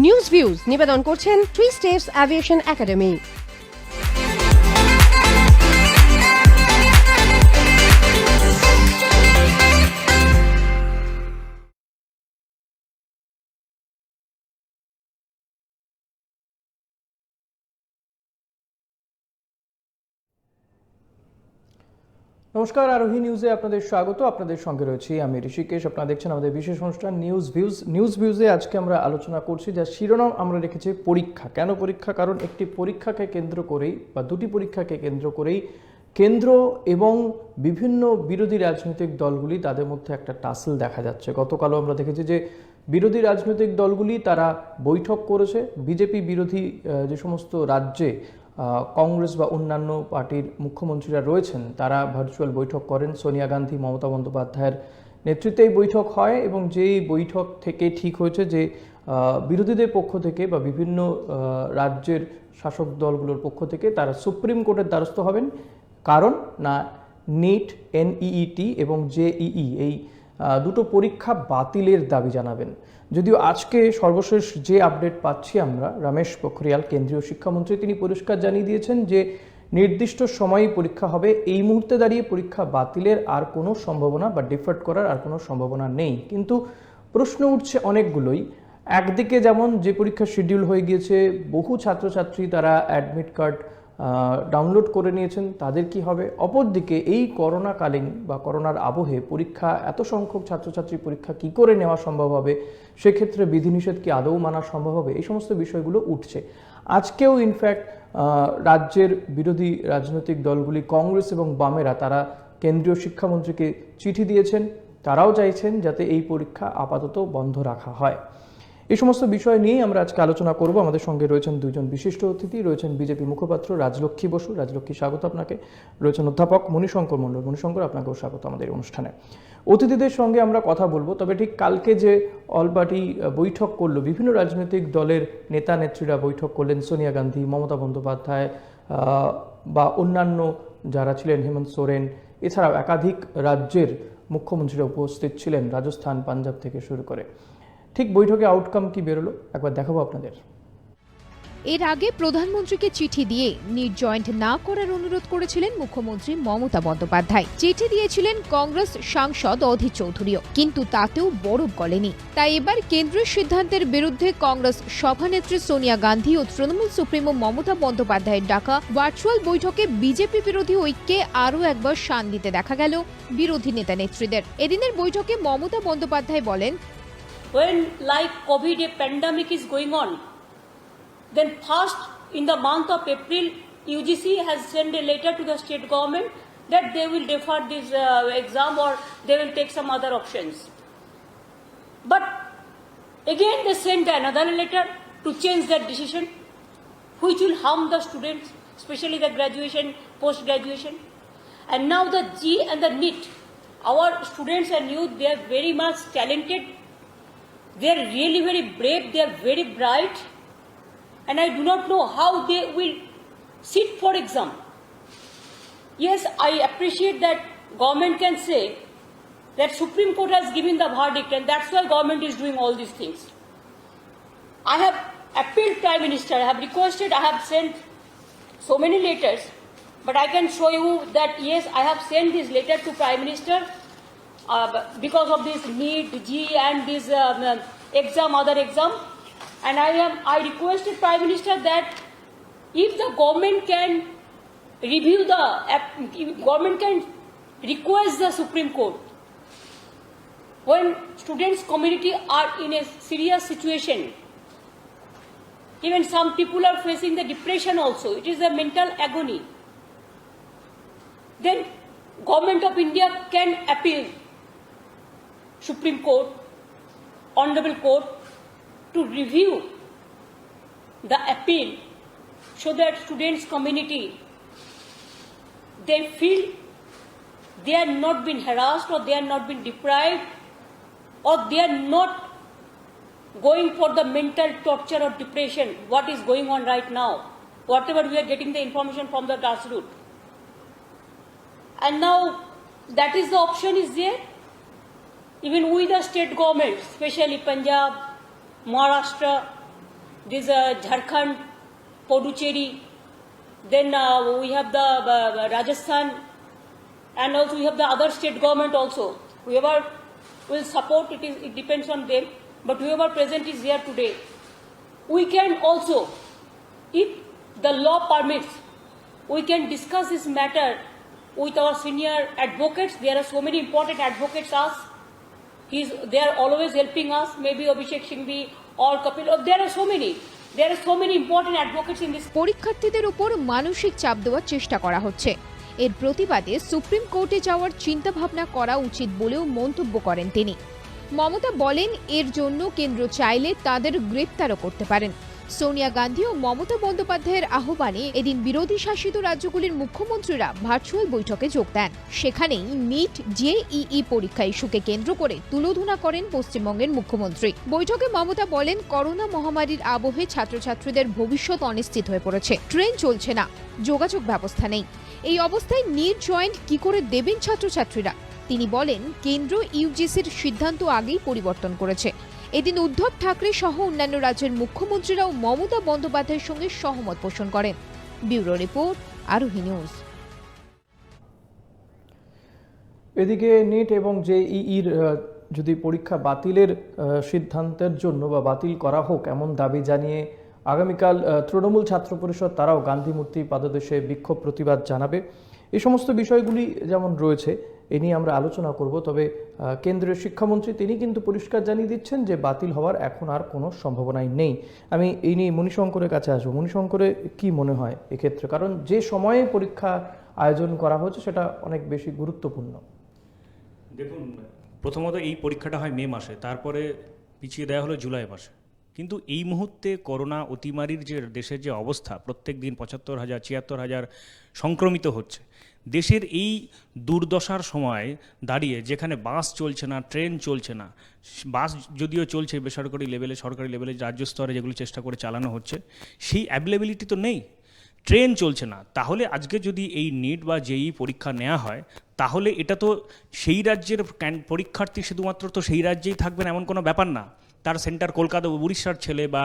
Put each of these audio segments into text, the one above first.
News views নিবেদন করছেন 3 steps aviation academy. নমস্কার, আরোহী নিউজে আপনাদের স্বাগত। আপনাদের সঙ্গে রয়েছি আমি ঋষিকেশ। আপনারা দেখছেন আমাদের বিশেষ অনুষ্ঠান নিউজ ভিউজ। নিউজ ভিউজে আজকে আমরা আলোচনা করছি, যার শিরোনাম আমরা রেখেছি পরীক্ষা। কেন পরীক্ষা? কারণ একটি পরীক্ষাকে কেন্দ্র করেই বা দুটি পরীক্ষাকে কেন্দ্র করেই কেন্দ্র এবং বিভিন্ন বিরোধী রাজনৈতিক দলগুলি তাদের মধ্যে একটা টাসেল দেখা যাচ্ছে। গতকালও আমরা দেখেছি যে বিরোধী রাজনৈতিক দলগুলি তারা বৈঠক করেছে। বিজেপি বিরোধী যে সমস্ত রাজ্যে কংগ্রেস বা অন্যান্য পার্টির মুখ্যমন্ত্রীরা রয়েছেন তারা ভার্চুয়াল বৈঠক করেন। সোনিয়া গান্ধী, মমতা বন্দ্যোপাধ্যায়ের নেতৃত্বে এই বৈঠক হয় এবং যেই বৈঠক থেকে ঠিক হয়েছে যে বিরোধীদের পক্ষ থেকে বা বিভিন্ন রাজ্যের শাসক দলগুলোর পক্ষ থেকে তারা সুপ্রিম কোর্টের দ্বারস্থ হবেন। কারণ না, নিট, NEET এবং JEE এই দুটো পরীক্ষা বাতিলের দাবি জানাবেন। যদিও আজকে সর্বশেষ যে আপডেট পাচ্ছি আমরা, রমেশ পোখরিয়াল কেন্দ্রীয় শিক্ষামন্ত্রী তিনি পরিষ্কার জানিয়ে দিয়েছেন যে নির্দিষ্ট সময়ে পরীক্ষা হবে। এই মুহূর্তে দাঁড়িয়ে পরীক্ষা বাতিলের আর কোনো সম্ভাবনা বা ডিফার্ট করার আর কোনো সম্ভাবনা নেই। কিন্তু প্রশ্ন উঠছে অনেকগুলোই। একদিকে যেমন যে পরীক্ষা শিডিউল হয়ে গিয়েছে, বহু ছাত্রছাত্রী তারা অ্যাডমিট কার্ড ডাউনলোড করে নিয়েছেন, তাদের কি হবে? অপরদিকে এই করোনাকালীন বা করোনার আবহে পরীক্ষা, এত সংখ্যক ছাত্রছাত্রী পরীক্ষা কি করে নেওয়া সম্ভব হবে? সেক্ষেত্রে বিধিনিষেধ কি আদৌ মানা সম্ভব হবে? এই সমস্ত বিষয়গুলো উঠছে। আজকেও ইনফ্যাক্ট রাজ্যের বিরোধী রাজনৈতিক দলগুলি কংগ্রেস এবং বামেরা তারা কেন্দ্রীয় শিক্ষামন্ত্রীকে চিঠি দিয়েছেন। তারাও চাইছেন যাতে এই পরীক্ষা আপাতত বন্ধ রাখা হয়। এই সমস্ত বিষয় নিয়েই আমরা আজকে আলোচনা করব। আমাদের সঙ্গে রয়েছেন দুইজন বিশিষ্ট অতিথি। রয়েছেন বিজেপি মুখপাত্র রাজলক্ষ্মী বসু। রাজলক্ষ্মী, স্বাগত আপনাকে। রয়েছেন অধ্যাপক মণিশঙ্কর মণ্ডল। মণিশঙ্কর, আপনাকেও স্বাগত আমাদের অনুষ্ঠানে। অতিথিদের সঙ্গে আমরা কথা বলবো। তবে ঠিক কালকে যে অল পার্টি বৈঠক করলো, বিভিন্ন রাজনৈতিক দলের নেতা নেত্রীরা বৈঠক করলেন, সোনিয়া গান্ধী, মমতা বন্দ্যোপাধ্যায় বা অন্যান্য যারা ছিলেন, হেমন্ত সোরেন, এছাড়াও একাধিক রাজ্যের মুখ্যমন্ত্রীরা উপস্থিত ছিলেন, রাজস্থান, পাঞ্জাব থেকে শুরু করে। ঠিক বৈঠকে আউটকাম কি বেরোলো একবার দেখাবো আপনাদের। এর আগে প্রধানমন্ত্রীকে চিঠি দিয়ে নিট জয়েন্ট না করার অনুরোধ করেছিলেন মুখ্যমন্ত্রী মমতা বন্দ্যোপাধ্যায়। চিঠি দিয়েছিলেন কংগ্রেস সাংসদ অধীর চৌধুরীও, কিন্তু তাতেও বরফ গলেনি। তাই এবার কেন্দ্রের সিদ্ধান্তের বিরুদ্ধে কংগ্রেস সভানেত্রী সোনিয়া গান্ধী ও তৃণমূল সুপ্রিমো মমতা বন্দ্যোপাধ্যায়ের ডাকা ভার্চুয়াল বৈঠকে বিজেপি বিরোধী ঐক্যে আরও একবার শান দিতে দেখা গেল বিরোধী নেতা নেত্রীদের। এদিনের বৈঠকে মমতা বন্দ্যোপাধ্যায় বলেন, when like COVID a pandemic is going on, then first in the month of April, UGC has sent a letter to the state government that they will defer this exam or they will take some other options. But again they sent another letter to change that decision, which will harm the students, especially the graduation, post-graduation. And now the G and the NEET, our students and youth, they are very much talented. They are really very brave, they are very bright, and I do not know how they will sit for exam. Yes, I appreciate that government can say that Supreme Court has given the verdict and that's why government is doing all these things. I have appealed Prime Minister, I have requested, I have sent so many letters, but I can show you that yes, I have sent this letter to Prime Minister because of this NEET, G and this exam, other exam, and I requested Prime Minister that if the government can review government can request the Supreme Court when students community are in a serious situation. Even some people are facing the depression also. It is a mental agony. Then Government of India can appeal Supreme Court, Honorable Court, to review the appeal so that students community, they feel they are not been harassed or they are not been deprived or they are not going for the mental torture or depression what is going on right now, whatever we are getting the information from the grassroots. And now that is the option is there. Even with the state government, especially Punjab, Maharashtra, this Jharkhand, Puducherry, then we have the Rajasthan, and also we have the other state government also. Whoever will support, it depends on them, but whoever present is here today. We can also, if the law permits, we can discuss this matter with our senior advocates. There are so many important advocates us. They are always helping us, maybe Abhishek Singhvi or Kapil. There are so many important advocates in this. পরীক্ষার্থীদের উপর মানসিক চাপ দেওয়ার চেষ্টা করা হচ্ছে। এর প্রতিবাদে সুপ্রিম কোর্টে যাওয়ার চিন্তাভাবনা করা উচিত বলেও মন্তব্য করেন তিনি। মমতা বলেন, এর জন্য কেন্দ্র চাইলে তাদের গ্রেপ্তারও করতে পারেন। সোনিয়া গান্ধী ও মমতা বন্দ্যোপাধ্যায়ের আহ্বানে এদিন বিরোধী শাসিত রাজ্যগুলির মুখ্যমন্ত্রীরা ভার্চুয়াল বৈঠকে যোগ দেন। সেখানেই নিট জেইই পরীক্ষা ইস্যুকে কেন্দ্র করে তুলোধনা করেন পশ্চিমবঙ্গের মুখ্যমন্ত্রী। বৈঠকে মমতা বলেন, করোনা মহামারীর আবহে ছাত্রছাত্রীদের ভবিষ্যৎ অনিশ্চিত হয়ে পড়েছে। ট্রেন চলছে না, যোগাযোগ ব্যবস্থা নেই। এই অবস্থায় নিট জয়েন্ট কি করে দেবেন ছাত্রছাত্রীরা? তিনি বলেন, কেন্দ্র ইউজিসির সিদ্ধান্ত আগেই পরিবর্তন করেছে। এদিন উদ্ধব ঠাকরে সহ অন্যান্য রাজ্যের মুখ্যমন্ত্রীরাও মমতা বন্দ্যোপাধ্যায়ের সঙ্গে সহমত পোষণ করেন। ব্যুরো রিপোর্ট, আরোহী নিউজ। এদিকে নিট এবং জেইইর যদি পরীক্ষা বাতিলের সিদ্ধান্তের জন্য বা বাতিল করা হোক এমন দাবি জানিয়ে আগামীকাল তৃণমূল ছাত্র পরিষদ তারাও গান্ধী মূর্তি পাদদেশে বিক্ষোভ প্রতিবাদ জানাবে। এই সমস্ত বিষয়গুলি যেমন রয়েছে এ নিয়ে আমরা আলোচনা করব। তবে কেন্দ্রীয় শিক্ষামন্ত্রী তিনি কিন্তু পরিষ্কার জানিয়ে দিচ্ছেন যে বাতিল হওয়ার এখন আর কোনো সম্ভাবনাই নেই। আমি এই নিয়ে মণিশঙ্করের কাছে আসবো। মণিশঙ্করে কি মনে হয় এক্ষেত্রে? কারণ যে সময়ে পরীক্ষা আয়োজন করা হয়েছে সেটা অনেক বেশি গুরুত্বপূর্ণ। দেখুন, প্রথমত এই পরীক্ষাটা হয় মে মাসে, তারপরে পিছিয়ে দেওয়া হলো জুলাই মাসে। কিন্তু এই মুহূর্তে করোনা অতিমারির যে দেশের যে অবস্থা, প্রত্যেক দিন ৭৫,০০০ ৭৬,০০০ সংক্রমিত হচ্ছে, দেশের এই দুর্দশার সময় দাঁড়িয়ে যেখানে বাস চলছে না, ট্রেন চলছে না, বাস যদিও চলছে বেসরকারি লেভেলে, সরকারি লেভেলে রাজ্য স্তরে যেগুলো চেষ্টা করে চালানো হচ্ছে, সেই অ্যাভেলেবিলিটি তো নেই, ট্রেন চলছে না। তাহলে আজকে যদি এই নিট বা জেইই পরীক্ষা নেওয়া হয়, তাহলে এটা তো সেই রাজ্যের পরীক্ষার্থী শুধুমাত্র তো সেই রাজ্যেই থাকবেন এমন কোনো ব্যাপার না। তার সেন্টার কলকাতা, উড়িষ্যার ছেলে বা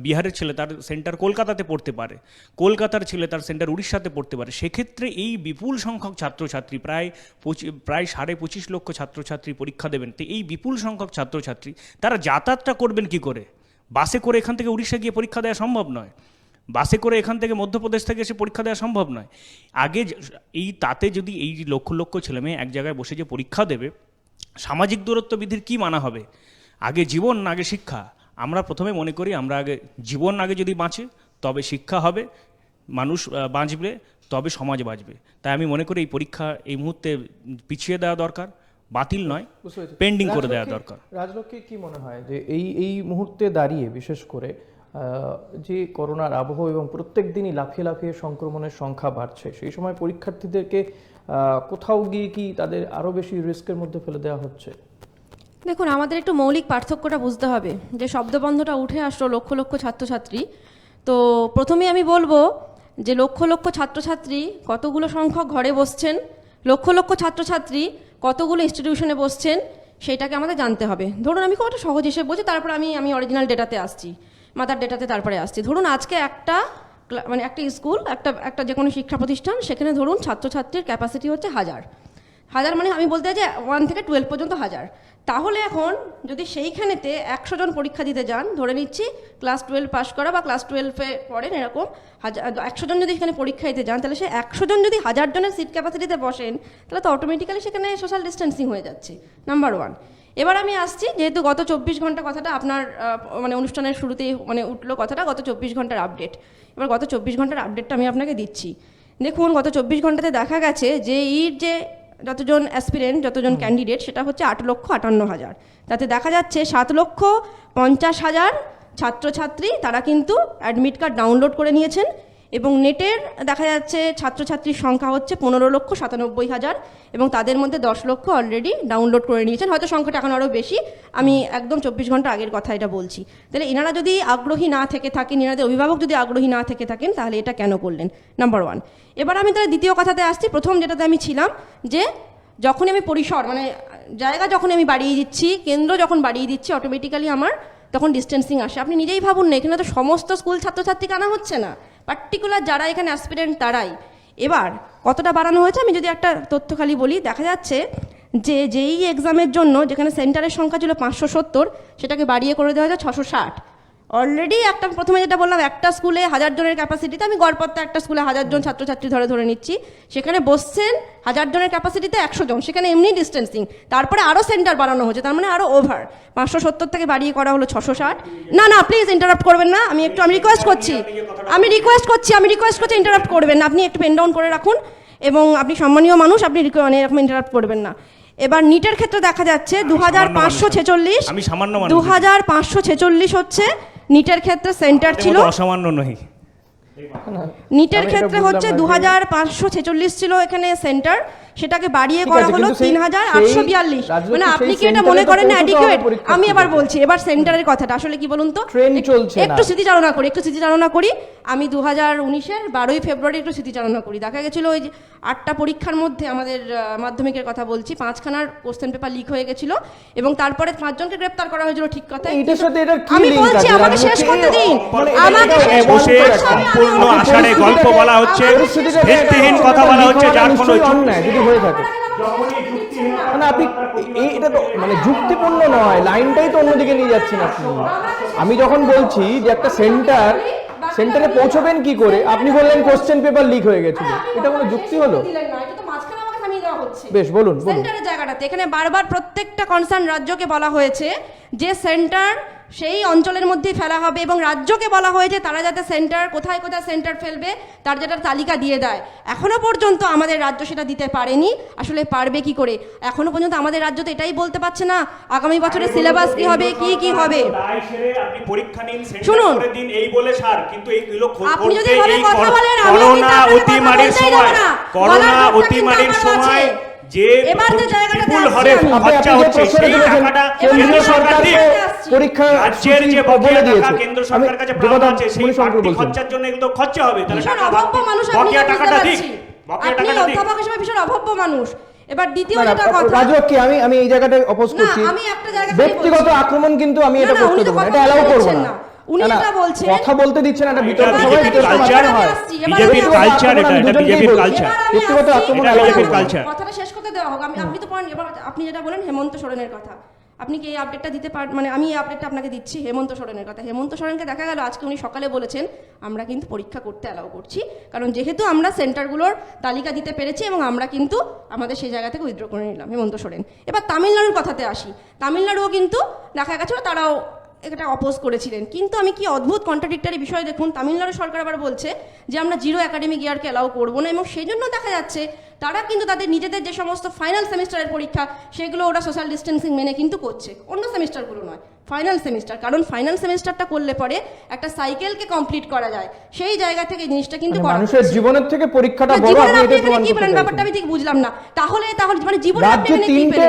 বিহারের লে তার সেন্টার কলকাতাতে পড়তে পারে, কলকাতার ছেলে তার সেন্টার উড়িষ্যাতে পড়তে পারে। সেক্ষেত্রে এই বিপুল সংখ্যক ছাত্রছাত্রী, প্রায় 25.5 লক্ষ ছাত্রছাত্রী পরীক্ষা দেবেন। তো এই বিপুল সংখ্যক ছাত্রছাত্রী তারা যাতায়াতটা করবেন কি করে? বাসে করে এখান থেকে উড়িষ্যা গিয়ে পরীক্ষা দেওয়া সম্ভব নয়, বাসে করে এখান থেকে মধ্যপ্রদেশ থেকে এসে পরীক্ষা দেওয়া সম্ভব নয়। আগে তাতে যদি এই লক্ষ লক্ষ ছেলেমেয়ে এক জায়গায় বসে যে পরীক্ষা দেবে, সামাজিক দূরত্ব বিধির কি মানা হবে? আগে জীবন না আগে শিক্ষা? আমরা প্রথমে মনে করি আমরা আগে জীবন আগে যদি বাঁচে তবে শিক্ষা হবে, মানুষ বাঁচবে, তবে সমাজ বাঁচবে। তাই আমি মনে করি এই পরীক্ষা এই মুহূর্তে পিছিয়ে দেওয়া দরকার, বাতিল নয়, পেন্ডিং করে দেওয়া দরকার। রাজলক্ষ্মী, কি মনে হয় যে এই মুহূর্তে দাঁড়িয়ে বিশেষ করে যে করোনার আবহ এবং প্রত্যেক দিনই লাফিয়ে লাফিয়ে সংক্রমণের সংখ্যা বাড়ছে, সেই সময় পরীক্ষার্থীদেরকে কোথাও গিয়ে কি তাদের আরও বেশি রিস্কের মধ্যে ফেলে দেওয়া হচ্ছে? দেখুন, আমাদের একটু মৌলিক পার্থক্যটা বুঝতে হবে। যে শব্দবন্ধটা উঠে আসলো লক্ষ লক্ষ ছাত্রছাত্রী, তো প্রথমে আমি বলবো যে লক্ষ লক্ষ ছাত্রছাত্রী কতগুলো সংখ্যক ঘরে বসছেন, লক্ষ লক্ষ ছাত্রছাত্রী কতগুলো ইনস্টিটিউশনে বসছেন, সেটাকে আমাদের জানতে হবে। ধরুন আমি খুব একটা সহজ হিসেবে বলছি, তারপর আমি অরিজিনাল ডেটাতে আসছি, মাদার ডেটাতে তারপরে আসছি। ধরুন আজকে একটা স্কুল, একটা যে কোনো শিক্ষা প্রতিষ্ঠান, সেখানে ধরুন ছাত্রছাত্রীর ক্যাপাসিটি হচ্ছে 1000 মানে আমি বলতে চাই যে 1 থেকে 12 পর্যন্ত 1000। তাহলে এখন যদি সেইখানেতে 100 জন পরীক্ষা দিতে যান, ধরে নিচ্ছি ক্লাস 12 পাস করা বা ক্লাস 12-এ পড়েন, এরকম 100 জন যদি এখানে পরীক্ষা দিতে যান, তাহলে সে 100 জন যদি 1000 জনের সিট ক্যাপাসিটিতে বসেন, তাহলে তো অটোমেটিক্যালি সেখানে সোশ্যাল ডিস্টেন্সিং হয়ে যাচ্ছে, নাম্বার 1। এবার আমি আসছি, যেহেতু গত 24 ঘন্টা কথাটা আপনার মানে অনুষ্ঠানের শুরুতেই উঠলো কথাটা, গত 24 ঘন্টার আপডেট। এবার গত 24 ঘন্টার আপডেটটা আমি আপনাকে দিচ্ছি। দেখুন, গত 24 ঘন্টাতে দেখা গেছে যে যে যতজন অ্যাসপিরেন্ট, যতজন ক্যান্ডিডেট, সেটা হচ্ছে 8,58,000। তাতে দেখা যাচ্ছে 7,50,000 ছাত্রছাত্রী তারা কিন্তু অ্যাডমিট কার্ড ডাউনলোড করে নিয়েছেন, এবং নেটের দেখা যাচ্ছে ছাত্রছাত্রীর সংখ্যা হচ্ছে 15,97,000, এবং তাদের মধ্যে 10 লক্ষ অলরেডি ডাউনলোড করে নিয়েছেন। হয়তো সংখ্যাটা এখন আরও বেশি, আমি একদম 24 ঘন্টা আগের কথা এটা বলছি। তাহলে এনারা যদি আগ্রহী না থেকে থাকেন, এনাদের অভিভাবক যদি আগ্রহী না থেকে থাকেন, তাহলে এটা কেন করলেন, নাম্বার 1। এবার আমি তাহলে দ্বিতীয় কথাতে আসছি। প্রথম যেটাতে আমি ছিলাম, যে যখনই আমি পরিসর জায়গা যখন আমি বাড়িয়ে দিচ্ছি, কেন্দ্র যখন বাড়িয়ে দিচ্ছি, অটোমেটিক্যালি আমার তখন ডিস্টেন্সিং আসে। আপনি নিজেই ভাবুন না, এখানে তো সমস্ত স্কুল ছাত্রছাত্রীকে আনা হচ্ছে না, পার্টিকুলার যারা এখানে অ্যাসপিরেন্ট তারাই। এবার কতটা বাড়ানো হয়েছে আমি যদি একটা তথ্য খালি বলি, দেখা যাচ্ছে যে যেই এক্সামের জন্য যেখানে সেন্টারের সংখ্যা ছিল 570, সেটাকে বাড়িয়ে করে দেওয়া হয়েছে 660। অলরেডি একটা প্রথমে যেটা বললাম, একটা স্কুলে 1000 জনের ক্যাপাসিটিতে, আমি গড়পড়তা একটা স্কুলে 1000 জন ছাত্রছাত্রী ধরে নিচ্ছি, সেখানে বসছেন 1000 জনের ক্যাপাসিটিতে 100 জন, সেখানে এমনি ডিস্টেন্সিং, তারপরে আরও সেন্টার বাড়ানো হয়েছে, তার মানে আরও ওভার 570 থেকে বাড়িয়ে করা হলো 660। না প্লিজ ইন্টারাপ্ট করবেন না, আমি রিকোয়েস্ট করছি, ইন্টারাপ্ট করবেন না, আপনি একটু পেন ডাউন করে রাখুন, এবং আপনি সম্মানীয় মানুষ, আপনি এরকম ইন্টারাপ্ট করবেন না। এবার নিটের ক্ষেত্রে দেখা যাচ্ছে 2546 হচ্ছে নিটের ক্ষেত্রে সেন্টার ছিল, অসামান্য নয়, নিটের ক্ষেত্রে হচ্ছে 2546 ছিল এখানে সেন্টার, সেটাকে বাড়িয়ে করা হলো 3842। মানে আপনি কি এটা মনে করেন না অ্যাডিকুয়েট? আমি আবার বলছি, এবার সেন্টারের কথাটা আসলে কি বলুন তো, একটু স্মৃতিচারণা করি। আমি 2019-এর 12ই ফেব্রুয়ারি একটু স্মৃতিচারণা করি। দেখা গেছিল ওই 8টা পরীক্ষার মধ্যে আমাদের মাধ্যমিকের কথা বলছি, 5খানার কোশ্চেন পেপার লিক হয়ে গেছিল এবং তারপরে 5 জনকে গ্রেপ্তার করা হয়েছিল, ঠিক কথা। আমি বলছি, আমাকে শেষ করতে দিন, সম্পূর্ণ আষাঢ়ে গল্প বলা হচ্ছে, ভিত্তিহীন কথা বলা হচ্ছে, যার কোনো যদি হয়ে থাকে মানে আপনি এটা তো মানে যুক্তিপূর্ণ নয়, লাইনটাই তো অন্যদিকে নিয়ে যাচ্ছেন আপনি। আমি যখন বলছি যে একটা সেন্টারে পৌঁছবেন কি করে, আপনি বললেন কোশ্চেন পেপার লিক হয়ে গেছিল, এটা কোনো যুক্তি হলো? বেশ, বলুন। সেন্টারের জায়গাটাতে এখানে বারবার প্রত্যেকটা কনসার্ন রাজ্যকে বলা হয়েছে যে সেন্টার সেই অঞ্চলের মধ্যেই ফেলা হবে, এবং রাজ্যকে বলা হয়েছে তারা যাতে সেন্টার কোথায় সেন্টার ফেলবে তার যেটা তালিকা দিয়ে দেয়। এখনো পর্যন্ত আমাদের রাজ্য সেটা দিতে পারেনি। আসলে পারবে কি করে? এখনো পর্যন্ত আমাদের রাজ্য তো এটাই বলতে পারছে না আগামী বছরের সিলেবাস কি হবে, কি হবে। শুনুন, আপনি যদি ভাবে কথা বলেন, করোনা অতিমারির সময় যে বিপুল হারে খরচা হচ্ছে, সেই টাকাটা কেন্দ্র সরকার দিয়ে রাজ্যের যে বকেয়া টাকা কেন্দ্র সরকারের কাছে পাওয়া আছে, সেই বাড়তি খরচার জন্য এগুলো খরচা হবে, তাহলে বকেয়া টাকাটা দিক, বকেয়া টাকাটা দিক। অধ্যাপক হিসেবে ভীষণ অভব্য মানুষ। এবার দ্বিতীয় যেটা কথা, রাজলক্ষ্মী, আমি এই জায়গাটায় অপোজ করছি, আমি একটা জায়গা ব্যক্তিগত আক্রমণ কিন্তু আমি এটা করতে দেব না, এটা এলাও করব না। উনি এটা বলছেন, কথা বলতে দিচ্ছেন, একটা বিতর্ক হয়, বিজেপির কালচার, এটা বিজেপির কালচার, ব্যক্তিগত আক্রমণ বিজেপির কালচার। কথাটা শেষ করতে দেওয়া হোক। আপনি তো এবার আপনি যেটা বলেন হেমন্ত সোরেনের কথা, আপনি কি এই আপডেটটা দিতে পারেন? মানে আমি এই আপডেটটা আপনাকে দিচ্ছি হেমন্ত সোরেনের কথা। হেমন্ত সোরেনকে দেখা গেল আজকে উনি সকালে বলেছেন আমরা কিন্তু পরীক্ষা করতে অ্যালাউ করছি, কারণ যেহেতু আমরা সেন্টারগুলোর তালিকা দিতে পেরেছি এবং আমরা কিন্তু আমাদের সেই জায়গা থেকে উইথড্র করে নিলাম, হেমন্ত সোরেন। এবার তামিলনাড়ুর কথাতে আসি, তামিলনাড়ুও কিন্তু দেখা গেছিল তারাও এটা অপোজ করেছিলেন, কিন্তু আমি কি অদ্ভুত কন্ট্রাডিক্টরি বিষয় দেখুন, তামিলনাড়ু সরকার আবার বলছে যে আমরা 0 একাডেমিক ইয়ারকে অ্যালাউ করবো না, এবং সেই জন্য দেখা যাচ্ছে তারা কিন্তু তাদের নিজেদের যে সমস্ত ফাইনাল সেমিস্টারের পরীক্ষা সেগুলো ওরা সোশ্যাল ডিস্টেন্সিং মেনে কিন্তু করছে, অন্য সেমিস্টারগুলো নয়, ফাইনাল সেমিস্টার। কারণ ফাইনাল সেমিস্টারটা করলে পরে একটা সাইকেলকে কমপ্লিট করা যায়, সেই জায়গা থেকে জিনিসটা কিন্তু মানুষের জীবনের থেকে পরীক্ষাটা বড়। আপনি এটা প্রমাণ করতে পারেন? ব্যাপারটা আমি ঠিক বুঝলাম না। তাহলে মানে জীবনে রাজ্যে 3টে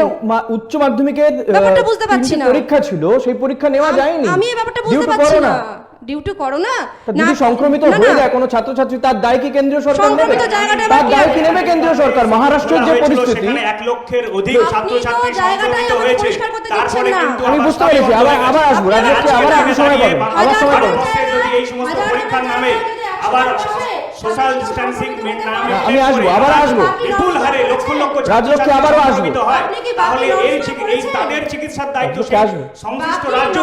উচ্চ মাধ্যমিকের ব্যাপারটা বুঝতে পারছি না, পরীক্ষা ছিল, সেই পরীক্ষা নেওয়া যায়নি। আমি এই ব্যাপারটা বুঝতে পারছি না। ডিউ টু করোনা যদি সংক্রমিত হয়ে যায় কোনো ছাত্রছাত্রী, তার দায় কি কেন্দ্রীয় সরকার নেবে? তার দায় কি নেবে কেন্দ্রীয় সরকার? মহারাষ্ট্রের যে পরিস্থিতি, 1 লক্ষের অধিক ছাত্রছাত্রী সংক্রমিত হয়েছে, তারপরে কিন্তু আমি বুঝতে পেরেছি। আবার আসবো রাজ্যকে, আবার আপনি সময় পাবেন, আবার সময় পাবেন। যদি এই সমস্ত পরীক্ষার নামে আবার সোশ্যাল ডিস্টেন্সিং আমি আসবো, আবার আসবো, বিপুল হারে লক্ষ লক্ষ রাজ্যকে আবারও আসবো, তাহলে এই তাদের চিকিৎসার দায়িত্ব সংশ্লিষ্ট রাজ্য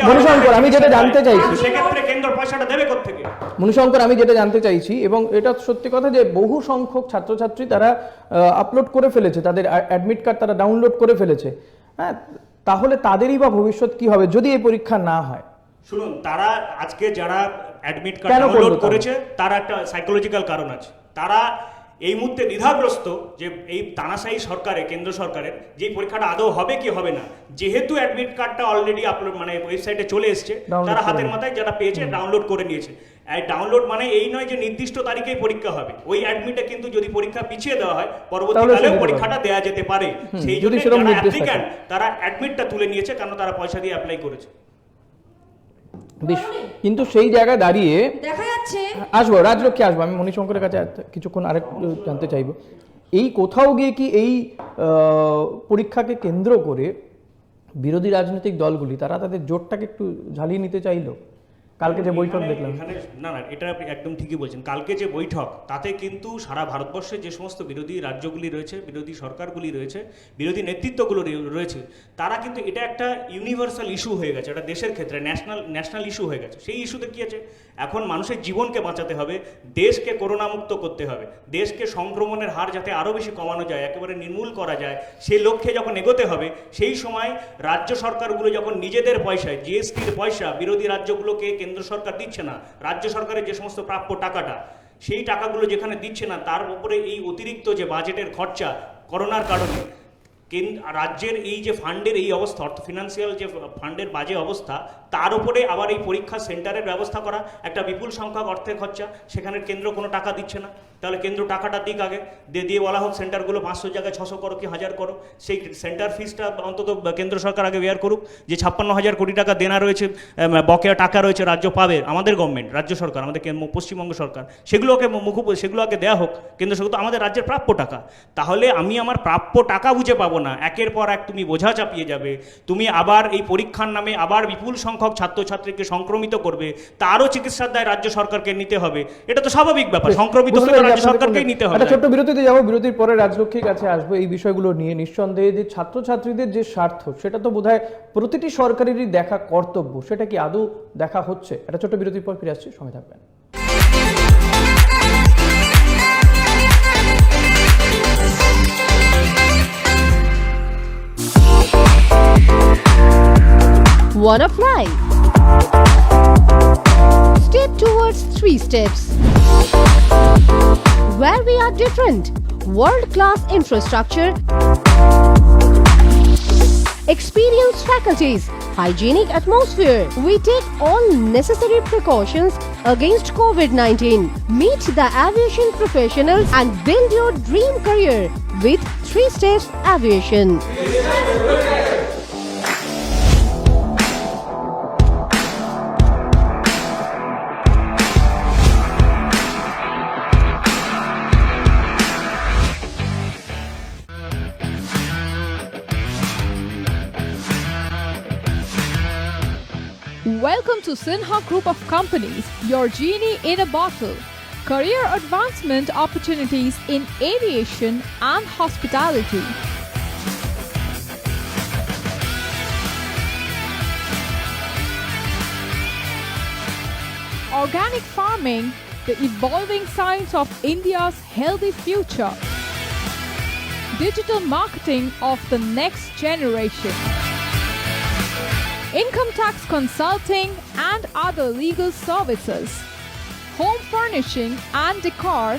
মণিশঙ্কর, আমি যেটা জানতে চাইছি, সেক্ষেত্রে কেন্দ্র পয়সাটা দেবে কোত্থেকে? মণিশঙ্কর, আমি যেটা জানতে চাইছি, এবং এটা সত্যি কথা যে বহু সংখ্যক ছাত্রছাত্রী তারা আপলোড করে ফেলেছে, তাদের অ্যাডমিট কার্ড তারা ডাউনলোড করে ফেলেছে, হ্যাঁ, তাহলে তাদেরই বা ভবিষ্যৎ কি হবে যদি এই পরীক্ষা না হয়? শুনুন, তারা আজকে যারা অ্যাডমিট কার্ড ডাউনলোড করেছে তার একটা সাইকোলজিক্যাল কারণ আছে। তারা এই মুহূর্তে দ্বিধাগ্রস্ত যে এই তানাশাহী সরকারে, কেন্দ্র সরকারের, যে পরীক্ষাটা আদৌ হবে কি হবে না। যেহেতু অ্যাডমিট কার্ডটা অলরেডি আপলোড মানে ওয়েবসাইটে চলে এসছে, তারা হাতের মাথায় যারা পেয়েছে ডাউনলোড করে নিয়েছে। ডাউনলোড মানে এই নয় যে নির্দিষ্ট তারিখেই পরীক্ষা হবে। ওই অ্যাডমিটে কিন্তু যদি পরীক্ষা পিছিয়ে দেওয়া হয়, পরবর্তীকালে পরীক্ষাটা দেওয়া যেতে পারে। সেই জন্য যারা অ্যাপ্লিক্যান্ট তারা অ্যাডমিটটা তুলে নিয়েছে, কারণ তারা পয়সা দিয়ে অ্যাপ্লাই করেছে। কিন্তু সেই জায়গায় দাঁড়িয়ে দেখা যাচ্ছে, আসবো রাজলক্ষ্মী, আসবো, আমি মণিশঙ্করের কাছে কিছুক্ষণ আরেক জানতে চাইবো, এই কোথাও গিয়ে কি এই পরীক্ষাকে কেন্দ্র করে বিরোধী রাজনৈতিক দলগুলি তারা তাদের জোটটাকে একটু ঝালিয়ে নিতে চাইলো। কালকে যে বৈঠক দেখলাম, এখানে না এটা আপনি একদম ঠিকই বলছেন। কালকে যে বৈঠক, তাতে কিন্তু সারা ভারতবর্ষে যে সমস্ত বিরোধী রাজ্যগুলি রয়েছে, বিরোধী সরকারগুলি রয়েছে, বিরোধী নেতৃত্বগুলো রয়েছে, তারা কিন্তু এটা একটা ইউনিভার্সাল ইস্যু হয়ে গেছে, এটা দেশের ক্ষেত্রে ন্যাশনাল ইস্যু হয়ে গেছে। সেই ইস্যুতে কী আছে, এখন মানুষের জীবনকে বাঁচাতে হবে, দেশকে করোনামুক্ত করতে হবে, দেশকে সংক্রমণের হার যাতে আরও বেশি কমানো যায়, একেবারে নির্মূল করা যায়, সেই লক্ষ্যে যখন এগোতে হবে, সেই সময় রাজ্য সরকারগুলো যখন নিজেদের পয়সায়, জিএসটির পয়সা বিরোধী রাজ্যগুলোকে কেন্দ্র সরকার দিচ্ছে না, রাজ্য সরকারের যে সমস্ত প্রাপ্য টাকাটা, সেই টাকাগুলো যেখানে দিচ্ছে না, তার উপরে এই অতিরিক্ত যে বাজেটের খরচা করোনার কারণে রাজ্যের এই যে ফান্ডের এই অবস্থা, অর্থ ফিনান্সিয়াল যে ফান্ডের বাজে অবস্থা, তার উপরে আবার এই পরীক্ষা সেন্টারের ব্যবস্থা করা, একটা বিপুল সংখ্যক অর্থের খরচা, সেখানে কেন্দ্র কোনো টাকা দিচ্ছে না। তাহলে কেন্দ্র টাকাটা দিক আগে, দিয়ে বলা হোক সেন্টারগুলো 500 জায়গায় 600 করো কি 1000 করো, সেই সেন্টার ফিসটা অন্তত কেন্দ্র সরকার আগে বেয়ার করুক। যে 56,000 কোটি টাকা দেনা রয়েছে, বকেয়া টাকা রয়েছে, রাজ্য পাবে, আমাদের গভর্নমেন্ট, রাজ্য সরকার, আমাদের পশ্চিমবঙ্গ সরকার, সেগুলো আগে দেওয়া হোক কেন্দ্র সরকার, তো আমাদের রাজ্যের প্রাপ্য টাকা। তাহলে আমি আমার প্রাপ্য টাকা বুঝে পাবো না, একের পর এক তুমি বোঝা চাপিয়ে যাবে, তুমি আবার এই পরীক্ষার নামে আবার বিপুল সংখ্যক ছাত্রছাত্রীকে সংক্রমিত করবে, তারও চিকিৎসার দায় রাজ্য সরকারকে নিতে হবে। এটা তো স্বাভাবিক ব্যাপার, সংক্রমিত হলে রাজ্য সরকারকেই নিতে হবে। একটা ছোট্ট বিরতিতে যাবো, বিরতির পরে রাজলক্ষ্মীর কাছে আসবো এই বিষয়গুলো নিয়ে। নিঃসন্দেহে যে ছাত্রছাত্রীদের যে স্বার্থ, সেটা তো বোধহয় প্রতিটি সরকারেরই দেখা কর্তব্য, সেটা কি আদৌ দেখা হচ্ছে? একটা ছোট্ট বিরতির পর ফিরে আসছি, সঙ্গে থাকবেন। One of life. Step towards 3 steps. Where we are different. World-class infrastructure. Experienced faculties. Hygienic atmosphere. We take all necessary precautions against COVID-19. Meet the aviation professionals and build your dream career with 3 Steps Aviation. Welcome to Sinha Group of Companies, your genie in a bottle. Career advancement opportunities in aviation and hospitality. Organic farming, the evolving science of India's healthy future. Digital marketing of the next generation. Income tax consulting and other legal services. Home furnishing and decor,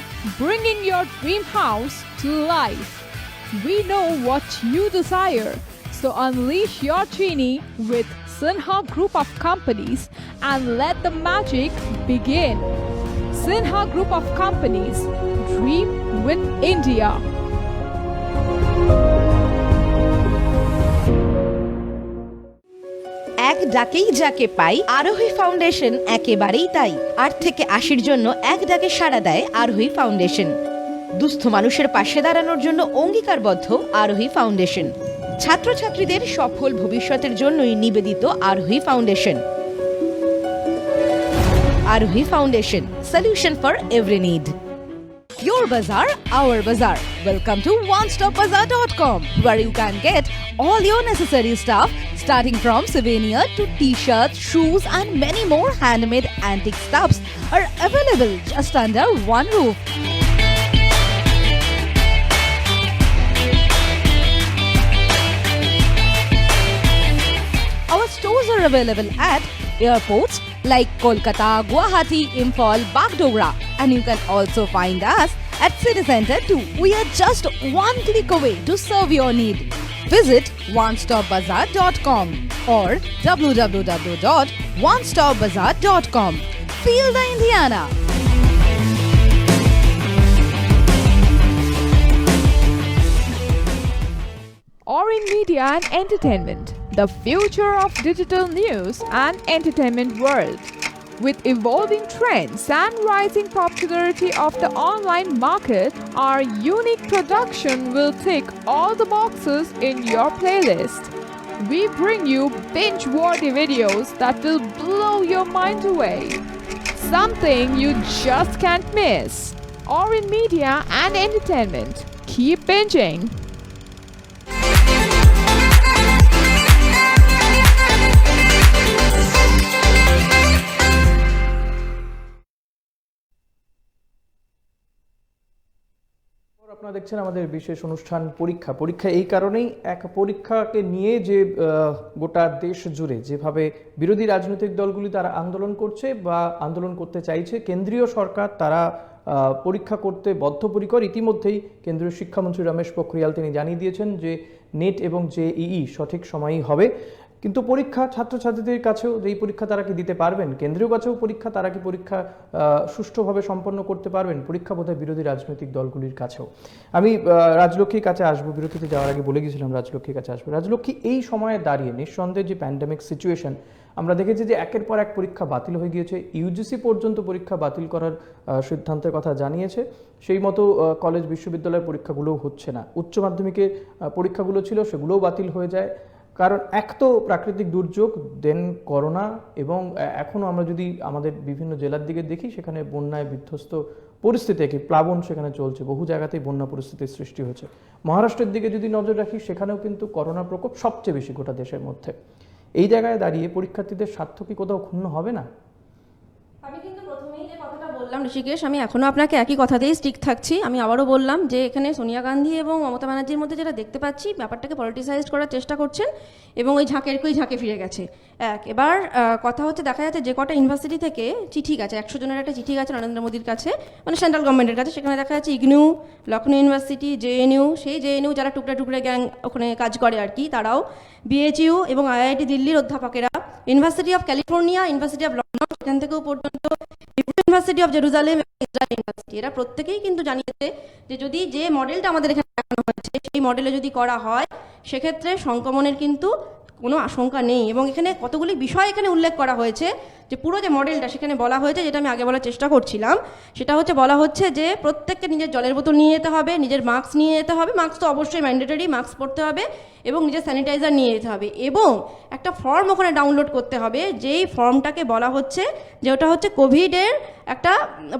bringing your dream house to life. We know what you desire, so unleash your genie with Sinha Group of Companies and let the magic begin. Sinha Group of Companies, dream with India. এক ডাকেই যাকে পাই, আরোহী foundation একেবারেই তাই। 8 থেকে 80-র জন্য এক ডাকে সাড়া দেয় আরোহী ফাউন্ডেশন। দুস্থ মানুষের পাশে দাঁড়ানোর জন্য অঙ্গীকারবদ্ধ আরোহী ফাউন্ডেশন। ছাত্রছাত্রীদের সফল ভবিষ্যতের জন্যই নিবেদিত আরোহী ফাউন্ডেশন। আরোহী foundation, solution for every need. Your bazaar, our bazaar. Welcome to onestopbazaar.com, where you can get all your necessary stuff, starting from souvenir to t-shirts, shoes and many more handmade antique stuffs are available just under one roof. Our stores are available at airports like Kolkata, Guwahati, Imphal, Bagdogra, and you can also find us at City Center too. We are just one click away to serve your need. Visit onestopbazaar.com or www.onestopbazaar.com. Feel the Indiana. Orin Media and Entertainment, the future of digital news and entertainment world. With evolving trends and rising popularity of the online market, our unique production will tick all the boxes in your playlist. we bring you binge-worthy videos that will blow your mind away. Something you just can't miss. Or in media and entertainment. Keep binging. আপনারা দেখছেন আমাদের বিশেষ অনুষ্ঠান পরীক্ষা এই কারণেই এক পরীক্ষাকে নিয়ে যে গোটা দেশ জুড়ে যেভাবে বিরোধী রাজনৈতিক দলগুলি তারা আন্দোলন করছে বা আন্দোলন করতে চাইছে, কেন্দ্রীয় সরকার তারা পরীক্ষা করতে বদ্ধপরিকর। ইতিমধ্যেই কেন্দ্রীয় শিক্ষামন্ত্রী রমেশ পোখরিয়াল তিনি জানিয়ে দিয়েছেন যে নেট এবং জেইই সঠিক সময়ই হবে। কিন্তু পরীক্ষা ছাত্রছাত্রীদের কাছেও যেই পরীক্ষা তারা কি দিতে পারবেন, কেন্দ্রীয় কাছেও পরীক্ষা তারা কি পরীক্ষা সুষ্ঠুভাবে সম্পন্ন করতে পারবেন, পরীক্ষা বোধহয় বিরোধী রাজনৈতিক দলগুলির কাছেও। আমি রাজলক্ষ্মীর কাছে আসবো, বিরতিতে যাওয়ার আগে বলে গেছিলাম রাজলক্ষ্মীর কাছে আসবো। রাজলক্ষ্মী, এই সময়ে দাঁড়িয়ে নিঃসন্দেহে যে প্যান্ডেমিক সিচুয়েশন আমরা দেখেছি যে একের পর এক পরীক্ষা বাতিল হয়ে গিয়েছে, ইউজিসি পর্যন্ত পরীক্ষা বাতিল করার সিদ্ধান্তের কথা জানিয়েছে। সেই মতো কলেজ বিশ্ববিদ্যালয়ের পরীক্ষাগুলোও হচ্ছে না, উচ্চ মাধ্যমিকের পরীক্ষাগুলো ছিল সেগুলোও বাতিল হয়ে যায়। কারণ এক তো প্রাকৃতিক দুর্যোগ, দেন করোনা, এবং এখনও আমরা যদি আমাদের বিভিন্ন জেলার দিকে দেখি সেখানে বন্যায় বিধ্বস্ত পরিস্থিতি, একটি প্লাবন সেখানে চলছে, বহু জায়গাতেই বন্যা পরিস্থিতির সৃষ্টি হয়েছে। মহারাষ্ট্রের দিকে যদি নজর রাখি সেখানেও কিন্তু করোনার প্রকোপ সবচেয়ে বেশি গোটা দেশের মধ্যে। এই জায়গায় দাঁড়িয়ে পরীক্ষার্থীদের স্বার্থ কি কোথাও ক্ষুণ্ণ হবে না? আমি কিন্তু প্রথমেই যে কথাটা বললাম ঋষিকেশ, আমি এখনও আপনাকে একই কথাতেই স্টিক থাকছি। আমি আবারও বললাম যে এখানে সোনিয়া গান্ধী এবং মমতা ব্যানার্জির মধ্যে যেটা দেখতে পাচ্ছি, ব্যাপারটাকে পলিটিসাইজ করার চেষ্টা করছেন এবং ওই ঝাঁকে ফিরে গেছে। এবার কথা হচ্ছে, দেখা যাচ্ছে যে কটা ইউনিভার্সিটি থেকে চিঠি গেছে, 100 জনের একটা চিঠি গেছে নরেন্দ্র মোদীর কাছে, মানে সেন্ট্রাল গভর্নমেন্টের কাছে। সেখানে দেখা যাচ্ছে ইগনু, লখনৌ ইউনিভার্সিটি, জেএনইউ, সেই জেএনইউ যারা টুকরে গ্যাং ওখানে কাজ করে আর কি, তারাও, বিএইচইউ এবং আইআইটি দিল্লির অধ্যাপকেরা, university of California, university of London, সেখান থেকেও পর্যন্ত university of Jerusalem, Israel university, এরা প্রত্যেকেই কিন্তু জানিয়েছে যে যদি যে মডেলটা আমাদের এখানে দেখানো হয়েছে সেই মডেলে যদি করা হয় সেক্ষেত্রে সংক্রমণের কিন্তু কোনো আশঙ্কা নেই। এবং এখানে কতগুলি বিষয় এখানে উল্লেখ করা হয়েছে, যে পুরো যে মডেলটা সেখানে বলা হয়েছে, যেটা আমি আগে বলার চেষ্টা করছিলাম, সেটা হচ্ছে বলা হচ্ছে যে প্রত্যেককে নিজের জলের বোতল নিয়ে যেতে হবে, নিজের মাস্ক নিয়ে যেতে হবে, মাস্ক তো অবশ্যই ম্যান্ডেটরি, মাস্ক পরতে হবে, এবং নিজের স্যানিটাইজার নিয়ে যেতে হবে, এবং একটা ফর্ম ওখানে ডাউনলোড করতে হবে, যেই ফর্মটাকে বলা হচ্ছে যে ওটা হচ্ছে কোভিডের একটা,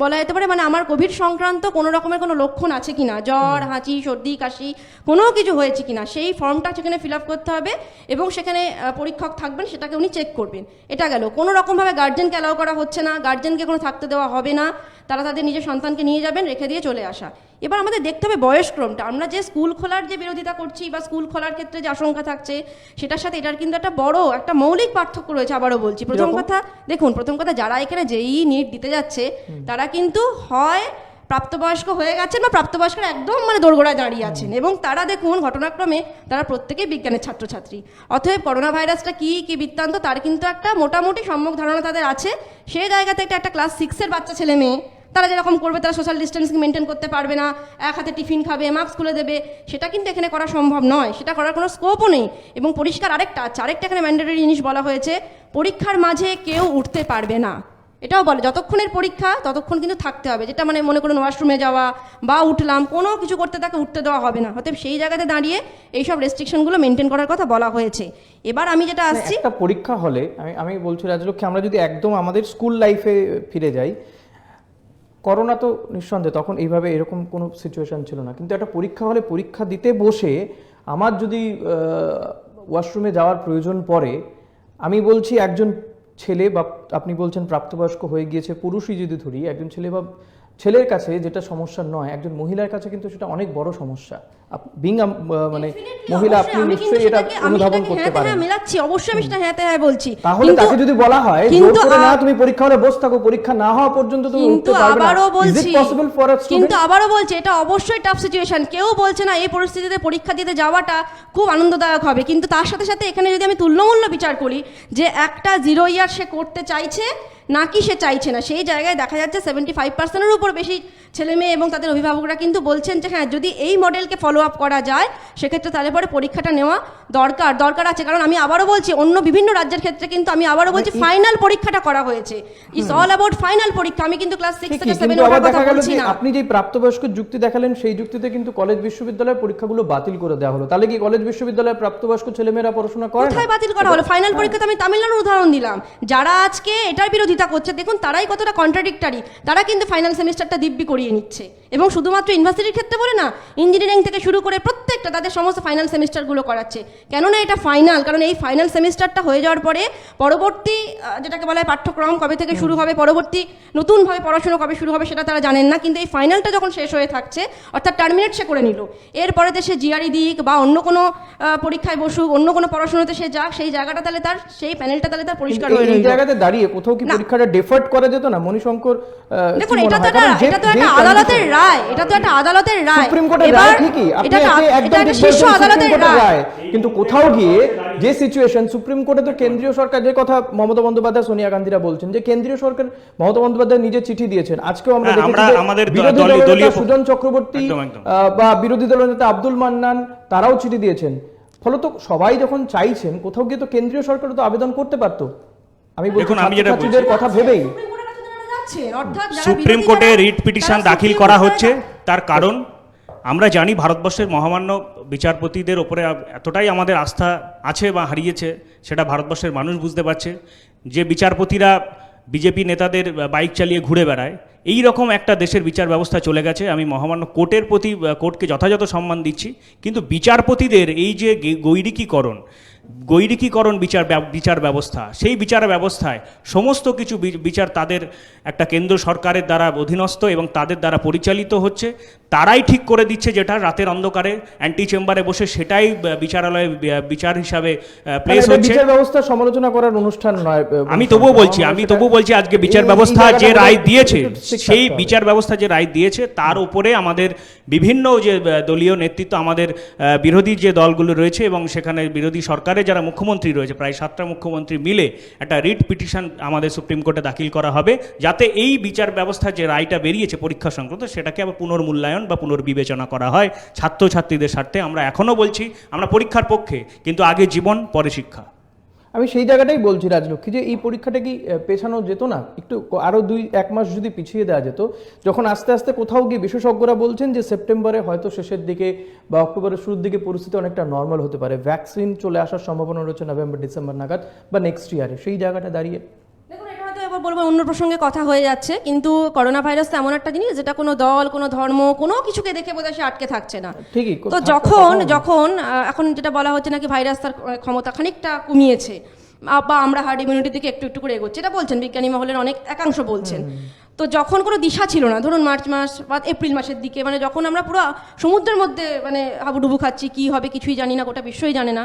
বলা যেতে পারে মানে আমার কোভিড সংক্রান্ত কোনো রকমের কোনো লক্ষণ আছে কিনা, জ্বর, হাঁচি, সর্দি, কাশি কোনো কিছু হয়েছে কিনা, সেই ফর্মটা সেখানে ফিল আপ করতে হবে, এবং সেখানে পরীক্ষক থাকবেন, সেটাকে উনি চেক করবেন। এটা গেল। কোনো রকমভাবে গার্জেনকে অ্যালাউ করা হচ্ছে না, গার্জেনকে কোনো থাকতে দেওয়া হবে না, তারা তাদের নিজের সন্তানকে নিয়ে যাবেন, রেখে দিয়ে চলে আসা। এবার আমাদের দেখতে হবে বয়সক্রমটা। আমরা যে স্কুল খোলার যে বিরোধিতা করছি বা স্কুল খোলার ক্ষেত্রে যে আশঙ্কা থাকছে, সেটার সাথে এটার কিন্তু একটা বড় একটা মৌলিক পার্থক্য রয়েছে। আবারও বলছি, প্রথম কথা যারা এখানে জেইই নিট দিতে যাচ্ছে তারা কিন্তু হয় প্রাপ্তবয়স্ক হয়ে গেছেন বা প্রাপ্তবয়স্করা একদম মানে দোরগোড়ায় দাঁড়িয়ে আছেন, এবং তারা দেখুন ঘটনাক্রমে তারা প্রত্যেকেই বিজ্ঞানের ছাত্রছাত্রী। অতএব করোনা ভাইরাসটা কী বৃত্তান্ত তার কিন্তু একটা মোটামুটি সম্যক ধারণা তাদের আছে। সেই জায়গা থেকে একটা ক্লাস 6-এর বাচ্চা ছেলে মেয়ে তারা যেরকম করবে, তারা সোশ্যাল ডিস্টেন্সিং মেনটেন করতে পারবে না, এক হাতে টিফিন খাবে, মাস্ক খুলে দেবে, সেটা কিন্তু এখানে করা সম্ভব নয়, সেটা করার কোনো স্কোপও নেই। এবং পরিষ্কার আরেকটা এখানে ম্যান্ডেটরি জিনিস বলা হয়েছে, পরীক্ষার মাঝে কেউ উঠতে পারবে না। এটাও বলে যতক্ষণের পরীক্ষা ততক্ষণ কিন্তু থাকতে হবে, যেটা মানে মনে করুন ওয়াশরুমে যাওয়া বা উঠলাম, কোনো কিছু করতে তাকে উঠতে দেওয়া হবে না। অতএব সেই জায়গাতে দাঁড়িয়ে এইসব রেস্ট্রিকশনগুলো মেনটেন করার কথা বলা হয়েছে। এবার আমি যেটা আসছি, একটা পরীক্ষা হলে আমি বলছি রাজলক্ষ্মী, আমরা যদি একদম আমাদের স্কুল লাইফে ফিরে যাই, করোনা তো নিঃসন্দেহে তখন এইভাবে এরকম কোনো সিচুয়েশন ছিল না, কিন্তু একটা পরীক্ষা হলে পরীক্ষা দিতে বসে আমার যদি ওয়াশরুমে যাওয়ার প্রয়োজন পড়ে, আমি বলছি একজন ছেলে বা আপনি বলছেন প্রাপ্তবয়স্ক হয়ে গিয়েছে পুরুষই যদি ধরি, একজন ছেলে বা ছেলের কাছে যেটা সমস্যা নয়, একজন মহিলার কাছে কিন্তু সেটা অনেক বড় সমস্যা। মানে মহিলা, আপনি নিশ্চয়ই এটা অনুধাবন করতে পারেন। হ্যাঁ মিলাচ্ছি, অবশ্যই আমি সেটা হ্যাঁ বলছি। তাহলে তাকে যদি বলা হয় জোর করে না তুমি পরীক্ষা হলে বসে থাকো, পরীক্ষা না হওয়া পর্যন্ত তুমি উঠতে পারবে না, is it possible for a student? কিন্তু আবারও বলছি, এটা অবশ্যই টাফ সিচুয়েশন। কেউ বলছে না এই পরিস্থিতিতে পরীক্ষা দিতে যাওয়াটা খুব আনন্দদায়ক হবে, কিন্তু তার সাথে সাথে এখানে যদি আমি তুল্যমূল্য বিচার করি যে একটা 0 ইয়ার সে করতে চাইছে নাকি সে চাইছে না, সেই জায়গায় দেখা যাচ্ছে 75%-এর উপর বেশি ছেলে মেয়ে এবং তাদের অভিভাবকরা কিন্তু বলছেন যে হ্যাঁ যদি এই মডেলকে ফলো ফলো আপ করা যায়, সেক্ষেত্রে তাহলে পরে পরীক্ষাটা নেওয়া দরকার আছে। কারণ আমি আবারও বলছি, অন্য বিভিন্ন রাজ্যের ক্ষেত্রে কিন্তু আমি আবারও বলছি ফাইনাল পরীক্ষাটা করা হয়েছে। ইটস অল অ্যাবাউট ফাইনাল পরীক্ষা। আমি কিন্তু ক্লাস 6 থেকে 7 কিন্তু আবার এর কথা দেখা গেল বলছি যে না। আপনি যে প্রাপ্তবয়স্ক যুক্তি দেখালেন সেই যুক্তিতে কিন্তু কলেজ বিশ্ববিদ্যালয়ের পরীক্ষাগুলো বাতিল করে দেওয়া হলো। তাহলে কি কলেজ বিশ্ববিদ্যালয়ের প্রাপ্তবয়স্ক ছেলেমেয়েরা পড়াশোনা করে না? কোথায় বাতিল করা হলো? ফাইনাল পরীক্ষাতে আমি তামিলনাড়ুর উদাহরণ দিলাম। যারা আজকে এটার বিরোধিতা করছে, দেখুন তারাই কতটা কন্ট্রাডিক্টরি। তারা কিন্তু ফাইনাল সেমিস্টারটা দিব্যি করিয়ে নিচ্ছে, এবং শুধুমাত্র ইউনিভার্সিটির ক্ষেত্রে বলে না, ইঞ্জিনিয়ারিং থেকে শুরু করে প্রত্যেকটা তাদের সমস্ত ফাইনাল সেমিস্টারগুলো করাচ্ছে। কেননা এটা ফাইনাল, কারণ এই ফাইনাল সেমিস্টারটা হয়ে যাওয়ার পরে পরবর্তী যেটাকে বলা হয় পাঠ্যক্রম কবে থেকে শুরু হবে, পরবর্তী নতুনভাবে পড়াশোনা কবে শুরু হবে সেটা তারা জানেন না। কিন্তু এই ফাইনালটা যখন শেষ হয়ে থাকছে, অর্থাৎ টার্মিনেট সে করে নিল, এরপরে সে জিআরই দিক বা অন্য কোনো পরীক্ষায় বসুক, অন্য কোনো পড়াশোনাতে সে যাক, সেই জায়গাটা তাহলে তার, সেই প্যানেলটা তাহলে তার পরিষ্কার হয়ে এই রইল। জায়গাতে দাঁড়িয়ে কোথাও কি পরীক্ষাটা ডেফার্ট করা যেত না? মণিশঙ্কর দেখুন, এটা তো একটা আদালতের রায়, এটা তো একটা আদালতের রায়। সুপ্রিম কোর্টের রায় ঠিকই, আপনি একদম ঠিক শীর্ষ বলছেন, আদালতের সুপ্রিম কোর্টের রায়। কিন্তু কোথাও গিয়ে যে সিচুয়েশন, সুপ্রিম কোর্টে তো কেন্দ্রীয় সরকার, যে কথা মমতা বন্দ্যোপাধ্যায় সোনিয়া গান্ধীরা বলছেন যে কেন্দ্রীয় সরকার মমতা বন্দ্যোপাধ্যায় নিজে চিঠি দিয়েছেন। আজকেও আমরা দেখেছি যে আমাদের বিরোধী দলীয় সুজন চক্রবর্তী একদম। বা বিরোধী দলের নেতা আব্দুল মান্নান তারাও চিঠি দিয়েছেন। ফলত সবাই যখন চাইছেন, কোথাও গিয়ে তো কেন্দ্রীয় সরকার তো আবেদন করতে পারতো। আমি বলছি ছাত্রছাত্রীদের কথা ভেবেই সুপ্রিম কোর্টে রিট পিটিশন দাখিল করা হচ্ছে। তার কারণ আমরা জানি ভারতবর্ষের মহামান্য বিচারপতিদের ওপরে এতটাই আমাদের আস্থা আছে বা হারিয়েছে, সেটা ভারতবর্ষের মানুষ বুঝতে পারছে। যে বিচারপতিরা বিজেপি নেতাদের বাইক চালিয়ে ঘুরে বেড়ায়, এই রকম একটা দেশের বিচার ব্যবস্থা চলে গেছে। আমি মহামান্য কোর্টের প্রতি কোর্টকে যথাযথ সম্মান দিচ্ছি, কিন্তু বিচারপতিদের এই যে গৈরিকীকরণ বিচার ব্যবস্থা, সেই বিচার ব্যবস্থায় সমস্ত কিছু বিচার তাদের একটা কেন্দ্র সরকারের দ্বারা অধীনস্থ এবং তাদের দ্বারা পরিচালিত হচ্ছে। তারাই ঠিক করে দিচ্ছে, যেটা রাতের অন্ধকারে অ্যান্টি চেম্বারে বসে সেটাই বিচারালয়ে বিচার হিসাবে প্লেস হচ্ছে। বিচার ব্যবস্থা সমালোচনা করার অনুষ্ঠান নয়। আমি তবুও বলছি আজকে বিচার ব্যবস্থা যে রায় দিয়েছে, সেই বিচার ব্যবস্থা যে রায় দিয়েছে তার উপরে আমাদের বিভিন্ন যে দলীয় নেতৃত্ব, আমাদের বিরোধী যে দলগুলো রয়েছে এবং সেখানে বিরোধী সরকারের যারা মুখ্যমন্ত্রী রয়েছে, প্রায় 7টা মুখ্যমন্ত্রী মিলে একটা রিট পিটিশন আমাদের সুপ্রিম কোর্টে দাখিল করা হবে, যাতে এই বিচার ব্যবস্থা যে রায়টা বেরিয়েছে পরীক্ষা সংক্রান্ত, সেটাকে আবার পুনর্মূল্যায়ন বা পুনর্বিবেচনা করা হয় ছাত্রছাত্রীদের স্বার্থে। আমরা এখনও বলছি আমরা পরীক্ষার পক্ষে, কিন্তু আগে জীবন পরে শিক্ষা। আমি সেই জায়গাটাই বলছি রাজলক্ষ্মী, যে এই পরীক্ষাটা কি পেছানো যেত না? একটু আরো 2-1 মাস যদি পিছিয়ে দেওয়া যেত, যখন আস্তে আস্তে কোথাও গিয়ে বিশেষজ্ঞরা বলছেন যে সেপ্টেম্বরে হয়তো শেষের দিকে বা অক্টোবরের শুরুর দিকে পরিস্থিতি অনেকটা নর্মাল হতে পারে, ভ্যাকসিন চলে আসার সম্ভাবনা রয়েছে নভেম্বর ডিসেম্বর নাগাদ বা নেক্সট ইয়ারে, সেই জায়গাটা দাঁড়িয়ে দেখুন, এটা হয়তো এবার বলবো অন্য প্রসঙ্গে কথা হয়ে যাচ্ছে, কিন্তু করোনা ভাইরাস এমন একটা জিনিস যেটা কোনো দল, কোনো ধর্ম, কোনো কিছুকে দেখে বোধহয় সে আটকে থাকছে না। ঠিকই। তো যখন এখন যেটা বলা হচ্ছে নাকি ভাইরাস তার ক্ষমতা খানিকটা কমিয়েছে বা আমরা হার্ড ইমিউনিটির দিকে একটু একটু করে এগোচ্ছি, এটা বলছেন বিজ্ঞানী মহলের অনেক একাংশ বলছেন। তো যখন কোনো দিশা ছিল না, ধরুন মার্চ মাস বা এপ্রিল মাসের দিকে, মানে যখন আমরা পুরো সমুদ্রের মধ্যে মানে হাবুডুবু খাচ্ছি, কী হবে কিছুই জানি না, গোটা বিশ্বই জানে না,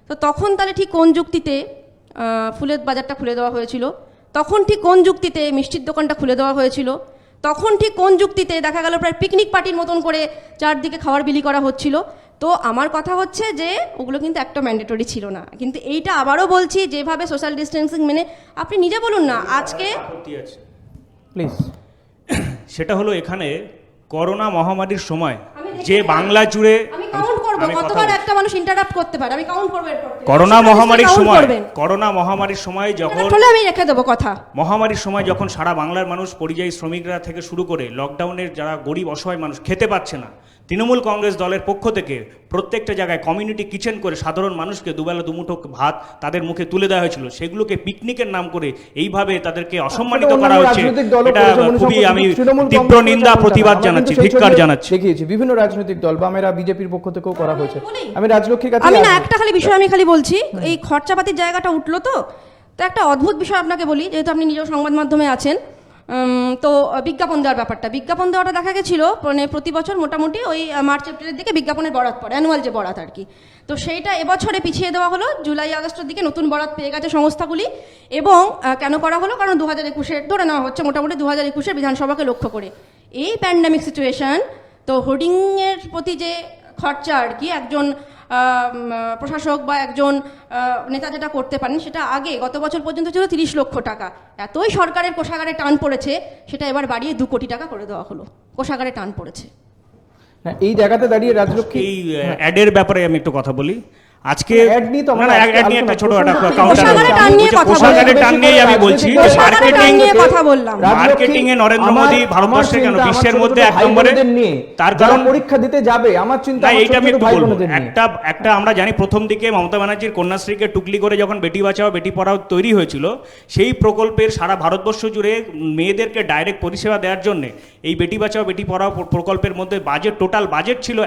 তো তখন তাহলে ঠিক কোন যুক্তিতে ফুলের বাজারটা খুলে দেওয়া হয়েছিল? তখন ঠিক কোন যুক্তিতে মিষ্টির দোকানটা খুলে দেওয়া হয়েছিল? তখন ঠিক কোন যুক্তিতে দেখা গেল প্রায় পিকনিক পার্টির মতন করে চারদিকে খাবার বিলি করা হচ্ছিল? তো আমার কথা হচ্ছে যে ওগুলো কিন্তু একটা ম্যান্ডেটরি ছিল না। কিন্তু এইটা আবারও বলছি, যেভাবে সোশ্যাল ডিস্টেন্সিং মেনে, আপনি নিজে বলুন না আজকে প্লিজ, সেটা হলো এখানে করোনা মহামারীর সময় যে বাংলা জুড়ে আমি কাউন্ট করব কতবার একটা মানুষ ইন্টারাপ্ট করতে পারে, আমি কাউন্ট করব এরপর থেকে। করোনা মহামারীর সময় যখন আমি রেখে দেবো কথা, মহামারীর সময় যখন সারা বাংলার মানুষ, পরিযায়ী শ্রমিকরা থেকে শুরু করে লকডাউনের যারা গরিব অসহায় মানুষ খেতে পাচ্ছে না, তৃণমূল কংগ্রেস দলের পক্ষ থেকে প্রত্যেকটা জায়গায় কমিউনিটি কিচেন করে সাধারণ মানুষকে দুবেলা দুমুঠো ভাত তাদের মুখে তুলে দেওয়া হয়েছিল। সেগুলোকে পিকনিকের নাম করে এইভাবে তাদেরকে অসম্মানিত করা হচ্ছে, এটা খুবই আমি তীব্র নিন্দা প্রতিবাদ জানাচ্ছি, ধিক্কার জানাচ্ছি। দেখিয়েছি বিভিন্ন রাজনৈতিক দল, বামেরা, বিজেপির পক্ষ থেকেও করা হয়েছে। আমি রাজলক্ষ্মীর কাছে আমি না একটা খালি বিষয় আমি খালি বলছি, এই খরচাপাতির জায়গাটা উঠলো তো একটা অদ্ভুত বিষয় আপনাকে বলি, যেহেতু আপনি নিজেও সংবাদ মাধ্যমে আছেন। তো বিজ্ঞাপন দেওয়ার ব্যাপারটা, বিজ্ঞাপন দেওয়াটা দেখা গেছিলো মানে প্রতি বছর মোটামুটি ওই মার্চ এপ্রিলের দিকে বিজ্ঞাপনের বরাত পড়ে, অ্যানুয়াল যে বরাত আর কি। তো সেইটা এবছরে পিছিয়ে দেওয়া হলো, জুলাই আগস্টের দিকে নতুন বরাত পেয়ে গেছে সংস্থাগুলি। এবং কেন করা হলো? কারণ 2021 ধরে নেওয়া হচ্ছে মোটামুটি 2021 বিধানসভাকে লক্ষ্য করে। এই প্যান্ডামিক সিচুয়েশন, তো হোর্ডিংয়ের প্রতি যে খরচা আর কি একজন প্রশাসক বা একজন নেতা যেটা করতে পারেন, সেটা আগে গত বছর পর্যন্ত ছিল 30 লক্ষ টাকা। এতই সরকারের কোষাগারে টান পড়েছে, সেটা এবার বাড়িয়ে 2 কোটি টাকা করে দেওয়া হলো, কোষাগারে টান পড়েছে। না, এই জায়গাতে দাঁড়িয়ে রাজলক্ষ্মী এই অ্যাডের ব্যাপারে আমি একটু কথা বলি। আজকে অ্যাড নিয়ে তো আমরা না, অ্যাড নিয়ে একটা ছোট একটা প্রশ্ন- কাউন্টার পোশাকের টান নিয়ে কথা পোশাকের বললাম। টান নিয়েই আমি বলছি যে পোশাকের টান মার্কেটিং নিয়ে কথা বললাম। মার্কেটিং এ নরেন্দ্র মোদী ভারতবর্ষে কেন বিশ্বের মধ্যে এক নম্বরে, তার কারণ পরীক্ষা দিতে যাবে আমার চিন্তা না, আমার এইটা আমি ছোট ছোট একটু ভাই বলবো। বোনেদের নিয়ে। একটা আমরা জানি প্রথম দিকে মমতা ব্যানার্জির কন্যাশ্রীকে টুকলি করে যখন বেটি বাঁচাও বেটি পড়াও তৈরি হয়েছিল, সেই প্রকল্পের সারা ভারতবর্ষ জুড়ে মেয়েদেরকে ডাইরেক্ট পরিষেবা দেওয়ার জন্য এই বেটি বাঁচাও বেটি পড়াও প্রকল্পের মধ্যে টোটাল বাজেট ছিল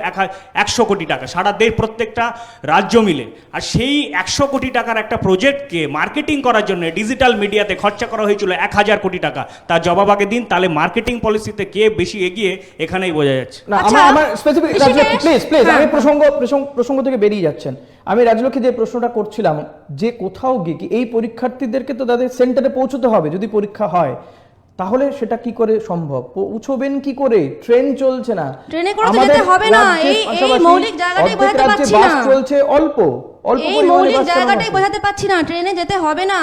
100 কোটি টাকা, সারা দেশ প্রত্যেকটা রাজ্য মিলে। আর সেই 100 কোটি টাকার একটা প্রজেক্টকে মার্কেটিং করার জন্য ডিজিটাল মিডিয়াতে খরচা করা হয়েছিল 1000 কোটি টাকা। তার জবাব আগে দিন, তাহলে মার্কেটিং পলিসিতে কে বেশি এগিয়ে এখানেই বোঝা যাচ্ছে। না, আচ্ছা, আমার স্পেসিফিক রাজলক্ষ্মী প্লিজ হ্যাঁ। আমি প্রসঙ্গ থেকে বেরিয়ে যাচ্ছেন। আমি রাজলক্ষ্মী যে প্রশ্নটা করছিলাম যে কোথাও গিয়ে কি এই পরীক্ষার্থীদেরকে তো তাদের সেন্টারে পৌঁছতে হবে, যদি পরীক্ষা হয় তাহলে সেটা কি করে সম্ভব? পৌঁছবেন কি করে? ট্রেন চলছে না, ট্রেনে করে তো আমাদের যেতে হবে না। রাজ্যের এই পাশাপাশি মৌলিক জায়গাটাই অর্ধেক বোঝাতে রাজ্যে পারছি বাস না। চলছে অল্প এই পরিমাণে মৌলিক বাস চালানো জায়গাটাই হচ্ছে। বোঝাতে পারছি না। ট্রেনে যেতে হবে না,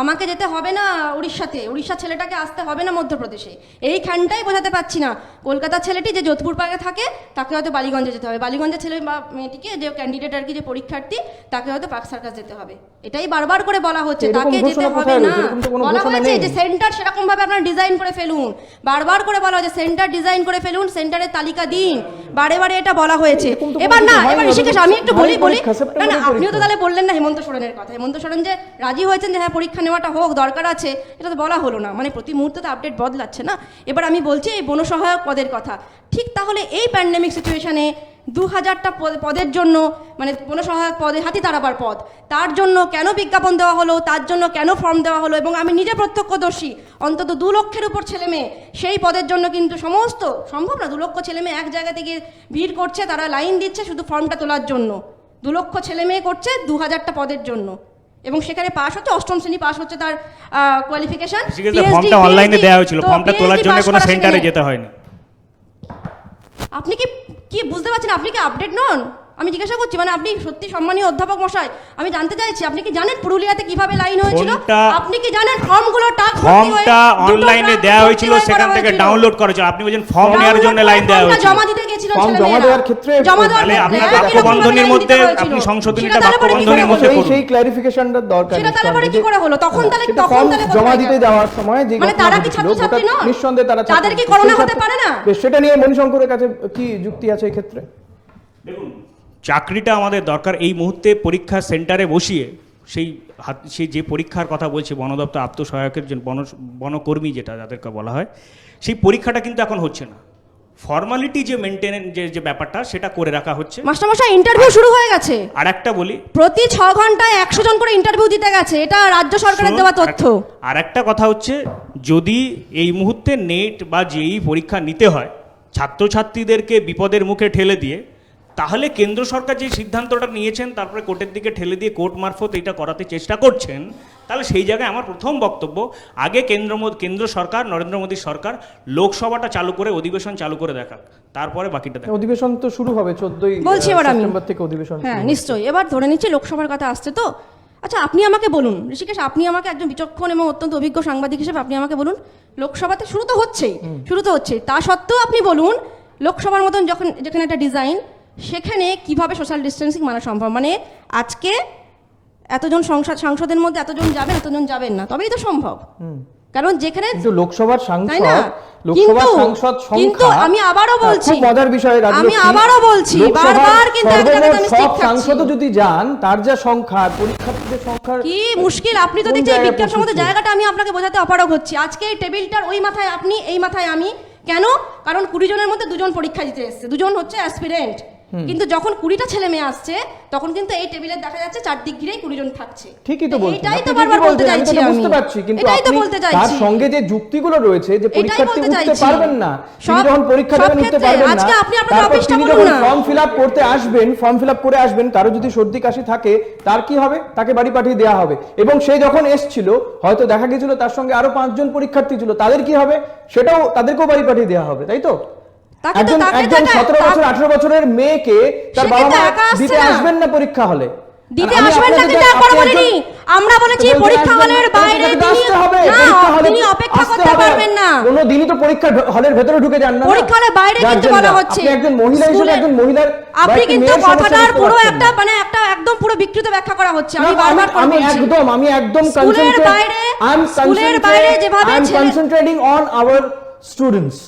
আমাকে যেতে হবে না উড়িষ্যাতে, উড়িষ্যার ছেলেটাকে আসতে হবে না মধ্যপ্রদেশে। এইখানটাই বোঝাতে পারছি না। কলকাতার ছেলেটি যে যোধপুর পার্কে থাকে তাকে হয়তো বালিগঞ্জে যেতে হবে, বালিগঞ্জের ছেলে বা মেয়েটিকে যে ক্যান্ডিডেট আর কি, যে পরীক্ষার্থী, তাকে হয়তো পার্ক সার্কাস যেতে হবে। এটাই বারবার করে বলা হচ্ছে, এরকম তাকে যেতে ঘোষণা হবে কোথায় না। রয়েছে? এরকম তো কোনো বলা ঘোষণা হয়েছে নেই। যে সেন্টার সেরকম ভাবে আপনারা ডিজাইন করে ফেলুন, বারবার করে বলা হয়েছে সেন্টার ডিজাইন করে ফেলুন, সেন্টারের তালিকা দিন, বারে বারে এটা বলা হয়েছে। এরকম তো এবার কোনো না, কিছু এবার হয়নি, ঋষিকেশ ওদের আমি একটু বলি ভারী বলি পরীক্ষা, না সেপ্টেম্বরে না, আপনিও তো পরীক্ষা। তাহলে বললেন না হেমন্ত সোরেনের কথা। হেমন্ত সোরেন যে রাজি হয়েছেন যে হ্যাঁ পরীক্ষা নেওয়াটা হোক, দরকার আছে, এটা তো বলা হলো না। মানে প্রতি মুহূর্তে তো আপডেট বদলাচ্ছে না। এবার আমি বলছি এই বনসহায়ক পদের কথা। ঠিক তাহলে এই প্যান্ডেমিক সিচুয়েশনে 2000টা পদের জন্য, মানে বনসহায়ক পদে হাতি তাড়াবার পদ, তার জন্য কেন বিজ্ঞাপন দেওয়া হলো, তার জন্য কেন ফর্ম দেওয়া হলো, এবং আমি নিজে প্রত্যক্ষদর্শী অন্তত 2 লক্ষের উপর ছেলে মেয়ে সেই পদের জন্য কিন্তু সমস্ত সম্ভব না। 2 লক্ষ ছেলে মেয়ে এক জায়গাতে গিয়ে ভিড় করছে, তারা লাইন দিচ্ছে শুধু ফর্মটা তোলার জন্য। 2 লক্ষ ছেলে মেয়ে করছে 2000টা পদের জন্য, এবং সেখানে পাস হচ্ছে, 8ম শ্রেণী পাস হচ্ছে তার কোয়ালিফিকেশন। ফর্মটা অনলাইনে দেওয়া হয়েছিল, ফর্মটা তোলার জন্য কোনো সেন্টারে যেতে হয়নি। আপনি কি কি বুঝতে পারছেন? আপনি কি আপডেট নন? আমি জিজ্ঞাসা করছি, মানে আপনি সত্যি সম্মানীয় অধ্যাপক মশাই, আমি জানতে চাইছি আপনি কি জানেন পুরুলিয়াতে কিভাবে লাইন হয়েছিল? আপনি কি জানেন ফর্মটা অনলাইনে দেওয়া হয়েছিল, সেখান থেকে ডাউনলোড করা হয়েছিল। আপনি বলছেন ফর্ম নেওয়ার জন্য লাইন দেওয়া হয়েছিল। জমা দিতে গেছিল ফর্ম জমা দেওয়ার ক্ষেত্রে তাহলে আপনার বাক্যবন্ধনীর মধ্যে আপনি সংশোধনীটা বাক্যবন্ধনীর মধ্যে করুন। সেই ক্লারিফিকেশনটা দরকার। সেটা তাহলে কি করে হলো? তখন তাহলে জমা দিতে যাওয়ার সময় যে মানে তারা কি ছাত্রছাত্রী নন? নিঃসন্দেহে তারা তাদের কি করোনা হতে পারে না? সেটা নিয়ে মণিশঙ্করের কাছে কি যুক্তি আছে এই ক্ষেত্রে? দেখুন, চাকরিটা আমাদের দরকার। এই মুহূর্তে পরীক্ষা সেন্টারে বসিয়ে সেই যে পরীক্ষার কথা বলছে বন দপ্তর, আত্মসহায়কের জন্য বনকর্মী যেটা যাদেরকে বলা হয়, সেই পরীক্ষাটা কিন্তু এখন হচ্ছে না। ফর্মালিটি যে মেনটেনেন্স যে ব্যাপারটা সেটা করে রাখা হচ্ছে। মাস্টারমশাই ইন্টারভিউ শুরু হয়ে গেছে। আর একটা বলি, প্রতি 6 ঘন্টায় 100 জন করে ইন্টারভিউ দিতে গেছে, এটা রাজ্য সরকারের দেওয়া তথ্য। আর একটা কথা হচ্ছে, যদি এই মুহূর্তে নেট বা জেই পরীক্ষা নিতে হয় ছাত্রছাত্রীদেরকে বিপদের মুখে ঠেলে দিয়ে, তাহলে কেন্দ্র সরকার যে সিদ্ধান্তটা নিয়েছেন তারপরে কোর্টের দিকে ঠেলে দিয়ে কোর্ট মারফত এটা করাতে চেষ্টা করছেন, তাহলে সেই জায়গায় আমার প্রথম বক্তব্য, আগে কেন্দ্র সরকার, নরেন্দ্র মোদীর সরকার লোকসভাটা চালু করে অধিবেশন চালু করে দেখাক, তারপরে বাকিটা দেখা। অধিবেশন তো শুরু হবে 14ই বলছি এবার আমি সেপ্টেম্বর থেকে অধিবেশন। হ্যাঁ নিশ্চয়ই, এবার ধরে নিচ্ছি লোকসভার কথা আসছে তো। আচ্ছা আপনি আমাকে বলুন ঋষিকেশ, আপনি আমাকে একজন বিচক্ষণ এবং অত্যন্ত অভিজ্ঞ সাংবাদিক হিসেবে আপনি আমাকে বলুন, লোকসভাতে শুরু তো হচ্ছেই, তা সত্ত্বেও আপনি বলুন লোকসভার মতন যেখানে একটা ডিজাইন, সেখানে কিভাবে সোশ্যাল ডিস্টেন্সিং মানা সম্ভব? মানে আজকে এতজন সাংসদের মধ্যে এতজন যাবেন না, তবেই তো সম্ভব। কারণ যেখানে লোকসভার তাই না? সাংসদ কিন্তু আমি আবারও বলছি, খুব মজার বিষয় রাজলক্ষ্মী, আমি আবারও বলছি বারবার, কিন্তু একটা জায়গাতে আমি সব ঠিক থাকছি। সাংসদ যদি যান, তার যা সংখ্যা, পরীক্ষার্থীদের সংখ্যা কি মুশকিল। আপনি তো দেখছি বিজ্ঞান সম্মত জায়গাটা আমি আপনাকে বোঝাতে অপারগ হচ্ছি। আজকে এই টেবিলটার ওই মাথায় আপনি, এই মাথায় আমি। কেন? কারণ 20 জনের মধ্যে 2 জন পরীক্ষা দিতে এসেছে, 2 জন হচ্ছে অ্যাসপিরেন্ট। কিন্তু যখন 20টা ছেলে মেয়ে আসছে, তখন কিন্তু এই টেবিলে দেখা যাচ্ছে চারদিক ঘিরেই 20 জন থাকছে। ঠিকই তো বলছেন, এটাই তো আপনি বারবার ঠিকই বলতে বলছেন, চাইছি, আমি তো আমি বুঝতে পারছি, কিন্তু এটাই তো আপনি বলতে তার চাইছি। সঙ্গে যে যুক্তিগুলো রয়েছে যে পরীক্ষার্থী বলতে উঠতে চাইছি। পারবেন না, তিনি সব- যখন পরীক্ষা সব দেবেন উঠতে ক্ষেত্রে পারবেন না, আজকে আপনি আপনার তারপর অফিসটা তিনি বলুন যখন না। ফর্ম ফিল আপ করে আসবেন, কারো যদি সর্দি কাশি থাকে, তার কি হবে? তাকে বাড়ি পাঠিয়ে দেওয়া হবে। এবং সে যখন এসছিল, হয়তো দেখা গেছিল তার সঙ্গে আরো 5 জন পরীক্ষার্থী ছিল, তাদের কি হবে? সেটাও তাদেরকেও বাড়ি পাঠিয়ে দেওয়া হবে, তাই তো? একজন 17 বছর 18 বছরের মেয়েকে তার বাবা মা দিতে আসবেন না পরীক্ষা হলে, দিতে আসবেন না, কিন্তু আমরা বলেছি পরীক্ষা হলের বাইরে তিনি অপেক্ষা করতে পারবেন না। কোনোদিনই তো পরীক্ষার হলের ভেতরে ঢুকে যান না। পরীক্ষা হলের বাইরে কিন্তু বলা হচ্ছে। আপনি একজন মহিলা হিসেবে একজন মহিলার আপনি কিন্তু কথাটার পুরো একটা একদম পুরো বিকৃত ব্যাখ্যা করা হচ্ছে। আমি বারবার আমি একদম স্কুলের বাইরে যেভাবে কনসেন্ট্রেটিং অন আওয়ার স্টুডেন্টস।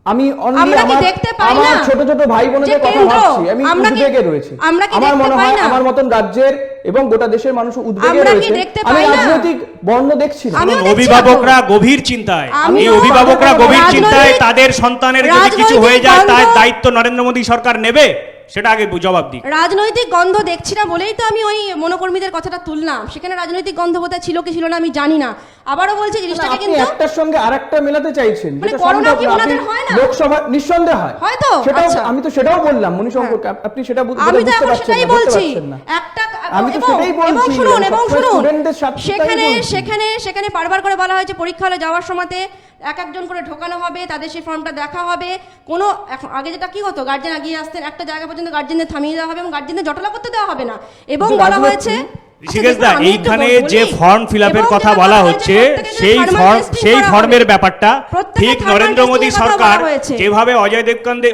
আমি আমরা কি দেখতে পাই না আমার ছোট ছোট ভাই বোনদের কথা ভাবছি, আমি উদ্বেগে রয়েছি। আমার মনে হয় আমার মতন রাজ্যের এবং গোটা দেশের মানুষ উদ্বেগে রয়েছে। আমি রাজনৈতিক বর্ণ দেখছি না। অভিভাবকরা গভীর চিন্তায়, এই অভিভাবকরা গভীর চিন্তায় তাদের সন্তানের যদি কিছু হয়ে যায় তার দায়িত্ব নরেন্দ্র মোদী সরকার নেবে, সেটা আগে জবাব দিই। রাজনৈতিক গন্ধ দেখছি না বলেই তো আমি ওই মনোকর্মীদের কথাটা তুললাম। সেখানে রাজনৈতিক গন্ধ বোধহয় ছিল কি ছিল না আমি জানি না। আবারও বলছি জিনিসটাকে কিন্তু একটার সঙ্গে আরেকটা মেলাতে চাইছেন, যেটা করোনা কি ওনাদের হয় না? লোকসভা নিঃসন্দেহে হয়। হয়তো আমি তো সেটাও বললাম মনীশঙ্কর, আপনি সেটা বুঝতে আমি তো এখন পারছেন সেটাই না, বলছি। একটা আমি তো সেটাই বলছি। এবং শুনুন সেখানে সেখানে বারবার করে বলা হয়েছে পরীক্ষা হলে যাওয়ার সময়তে একজন করে ঢোকানো হবে, তাদের সেই ফর্মটা দেখা হবে। কোনো আগে যেটা কি হতো, গার্জেন এগিয়ে আসতেন, একটা জায়গা পর্যন্ত গার্জেনদের থামিয়ে দেওয়া হবে এবং গার্জেনদের জটলা করতে দেওয়া হবে না। এবং বলা হয়েছে ঋষিকেশদা, এইখানে যে ফর্ম ফিলআপের কথা বলা হচ্ছে সেই ফর্মের ব্যাপারটা ঠিক নরেন্দ্র মোদী সরকার যেভাবে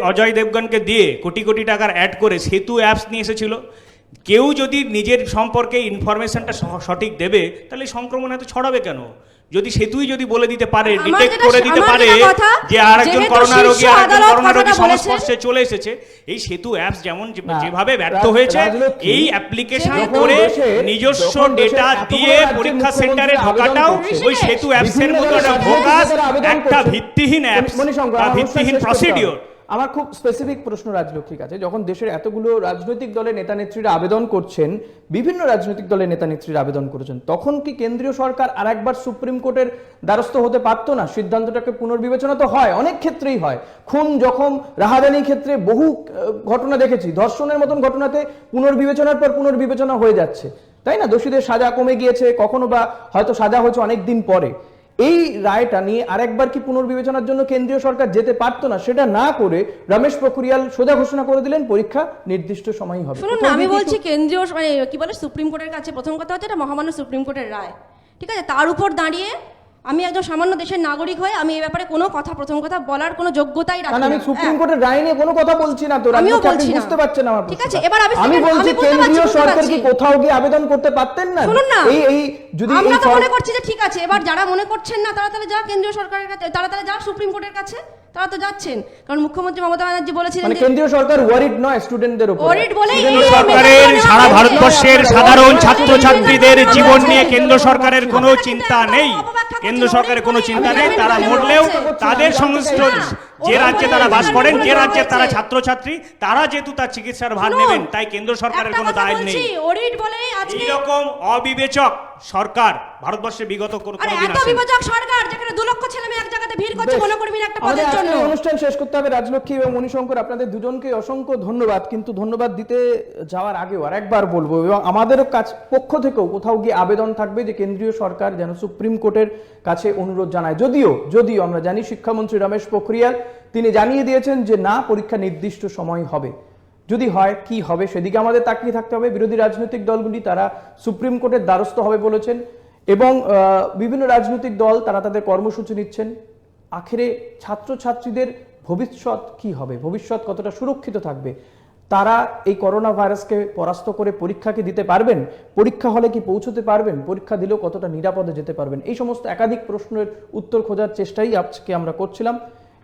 অজয় দেবগনকে দিয়ে কোটি কোটি টাকার অ্যাড করে সেতু অ্যাপস নিয়ে এসেছিল। কেউ যদি নিজের সম্পর্কে ইনফরমেশনটা সঠিক দেবে তাহলে সংক্রমণ এত ছড়াবে কেন? যদি সেতুই যদি বলে দিতে পারে, ডিটেক্ট করে দিতে পারে যে আরেকজন করোনা রোগী সংস্পর্শে চলে এসেছে, এই সেতু অ্যাপস যেমন যেভাবে ব্যর্থ হয়েছে, এই অ্যাপ্লিকেশন করে নিজস্ব ডেটা দিয়ে পরীক্ষা সেন্টারে ঢোকাটাও ওই সেতু অ্যাপসের মতো একটা ভিত্তিহীন অ্যাপস বা ভিত্তিহীন প্রসিডিওর। আমার খুব স্পেসিফিক প্রশ্ন রাজলক্ষ্মীর কাছে, যখন দেশের এতগুলো রাজনৈতিক দলের নেতা নেত্রীরা আবেদন করছেন, বিভিন্ন রাজনৈতিক দলের নেতা নেত্রীরা আবেদন করেছেন, তখন কি কেন্দ্রীয় সরকার আরেকবার সুপ্রিম কোর্টের দ্বারস্থ হতে পারতো না? সিদ্ধান্তটাকে পুনর্বিবেচনা তো হয়, অনেক ক্ষেত্রেই হয়। খুন, জখম, রাহাজানির ক্ষেত্রে বহু ঘটনা দেখেছি। ধর্ষণের মতন ঘটনাতে পুনর্বিবেচনার পর পুনর্বিবেচনা হয়ে যাচ্ছে, তাই না? দোষীদের সাজা কমে গিয়েছে, কখনো বা হয়তো সাজা হয়েছে অনেকদিন পরে। এই রায়টা নিয়ে আরেকবার কি পুনর্বিবেচনার জন্য কেন্দ্রীয় সরকার যেতে পারতো না? সেটা না করে রমেশ পোখরিয়াল সোজা ঘোষণা করে দিলেন পরীক্ষা নির্দিষ্ট সময়ই হবে। শুনুন, আমি বলছি কেন্দ্রীয় কি বলে সুপ্রিম কোর্টের কাছে প্রথম কথা হচ্ছে এটা মহামান্য সুপ্রিম কোর্টের রায়, ঠিক আছে? তার উপর দাঁড়িয়ে আমি একজন সামান্য দেশের নাগরিক হয়ে আমি এই ব্যাপারে কোনো কথা প্রথম কথা বলার কোনো যোগ্যতাই রাখি না। আমি সুপ্রিম কোর্টের রায় নিয়ে কোনো কথা বলছি না, তো আমিও বলছি না, বুঝতে পারছেন আমার? ঠিক আছে, এবার আমি বলছি কেন্দ্রীয় সরকার কি কোথাও গিয়ে আবেদন করতে পারতেন না? শুনুন না, এই যদি আমরা তো মনে করছি যে ঠিক আছে, এবার যারা মনে করছেন না তারা তাহলে যা কেন্দ্রীয় সরকারের কাছে, তারা যা সুপ্রিম কোর্টের কাছে, তারা তো যাচ্ছেন। কারণ মুখ্যমন্ত্রী মমতা ব্যানার্জি বলেছিলেন যে কেন্দ্রীয় সরকার ওয়ারিড নয় স্টুডেন্টদের উপর। ওয়ারিড বলেই সরকারের সারা ভারতবর্ষের সাধারণ ছাত্রছাত্রীদের জীবন নিয়ে কেন্দ্র সরকারের কোনো চিন্তা নেই। কেন্দ্র সরকারের কোনো চিন্তা নেই। তারা মরলেও তাদের সংশ্লিষ্ট যে রাজ্যে তারা বাস করেন, যে রাজ্যের তারা ছাত্রছাত্রী, তারা যেহেতু তার চিকিৎসার ভার নেবেন, তাই কেন্দ্র সরকারের কোনো দায় নেই। এইরকম অবিবেচক সরকার ভারতবর্ষে বিগত কোনোদিন এত বিবেচক সরকার যেখানে 2 লক্ষ ছেলে মেয়ে এক জায়গাতে ভিড় করছে মনোকর্মীর একটা পদের জন্য। অনুষ্ঠান শেষ করতে হবে। রাজলক্ষ্মী এবং মণিশঙ্কর, আপনাদের দুজনকে অসংখ্য ধন্যবাদ। কিন্তু ধন্যবাদ দিতে যাওয়ার আগেও আরেকবার বলবো, এবং আমাদের পক্ষ থেকেও কোথাও গিয়ে আবেদন থাকবে যে কেন্দ্রীয় সরকার যেন সুপ্রিম কোর্টের কাছে অনুরোধ জানায়। যদিও আমরা জানি শিক্ষামন্ত্রী রমেশ পোখরিয়াল তিনি জানিয়ে দিয়েছেন যে না, পরীক্ষা নির্দিষ্ট সময় হবে। যদি হয় কি হবে সেদিকে আমাদের তাকিয়ে থাকতে হবে। বিরোধী রাজনৈতিক দলগুলি তারা সুপ্রিম কোর্টের দ্বারস্থ হবে বলেছেন, এবং বিভিন্ন রাজনৈতিক দল তারা তাদের কর্মসূচি নিচ্ছেন। আখেরে ছাত্রছাত্রীদের ভবিষ্যৎ কি হবে, ভবিষ্যৎ কতটা সুরক্ষিত থাকবে, তারা এই করোনা ভাইরাসকে পরাস্ত করে পরীক্ষা কি দিতে পারবেন, পরীক্ষা হলে কি পৌঁছতে পারবেন, পরীক্ষা দিলেও কতটা নিরাপদে যেতে পারবেন, এই সমস্ত একাধিক প্রশ্নের উত্তর খোঁজার চেষ্টাই আজকে আমরা করছিলাম।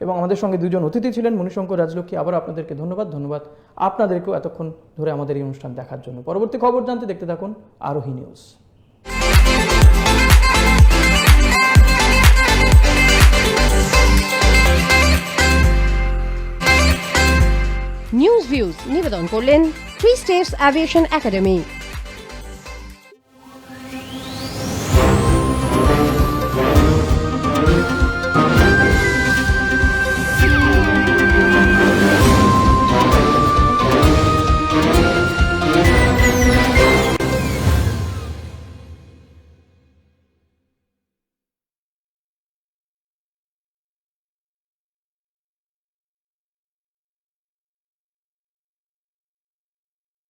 এবং আমাদের সঙ্গে দুজন অতিথি ছিলেন, মণিশঙ্কর, রাজলক্ষ্মী। আবার আপনাদেরকে ধন্যবাদ আপনাদেরকেও এতক্ষণ ধরে আমাদের এই অনুষ্ঠান দেখার জন্য। পরবর্তী খবর জানতে দেখতে থাকুন আরোহী নিউজ। নিউজ ভিউজ নিবেদন করলেন 3 স্টেটস এভিয়েশন একাডেমি।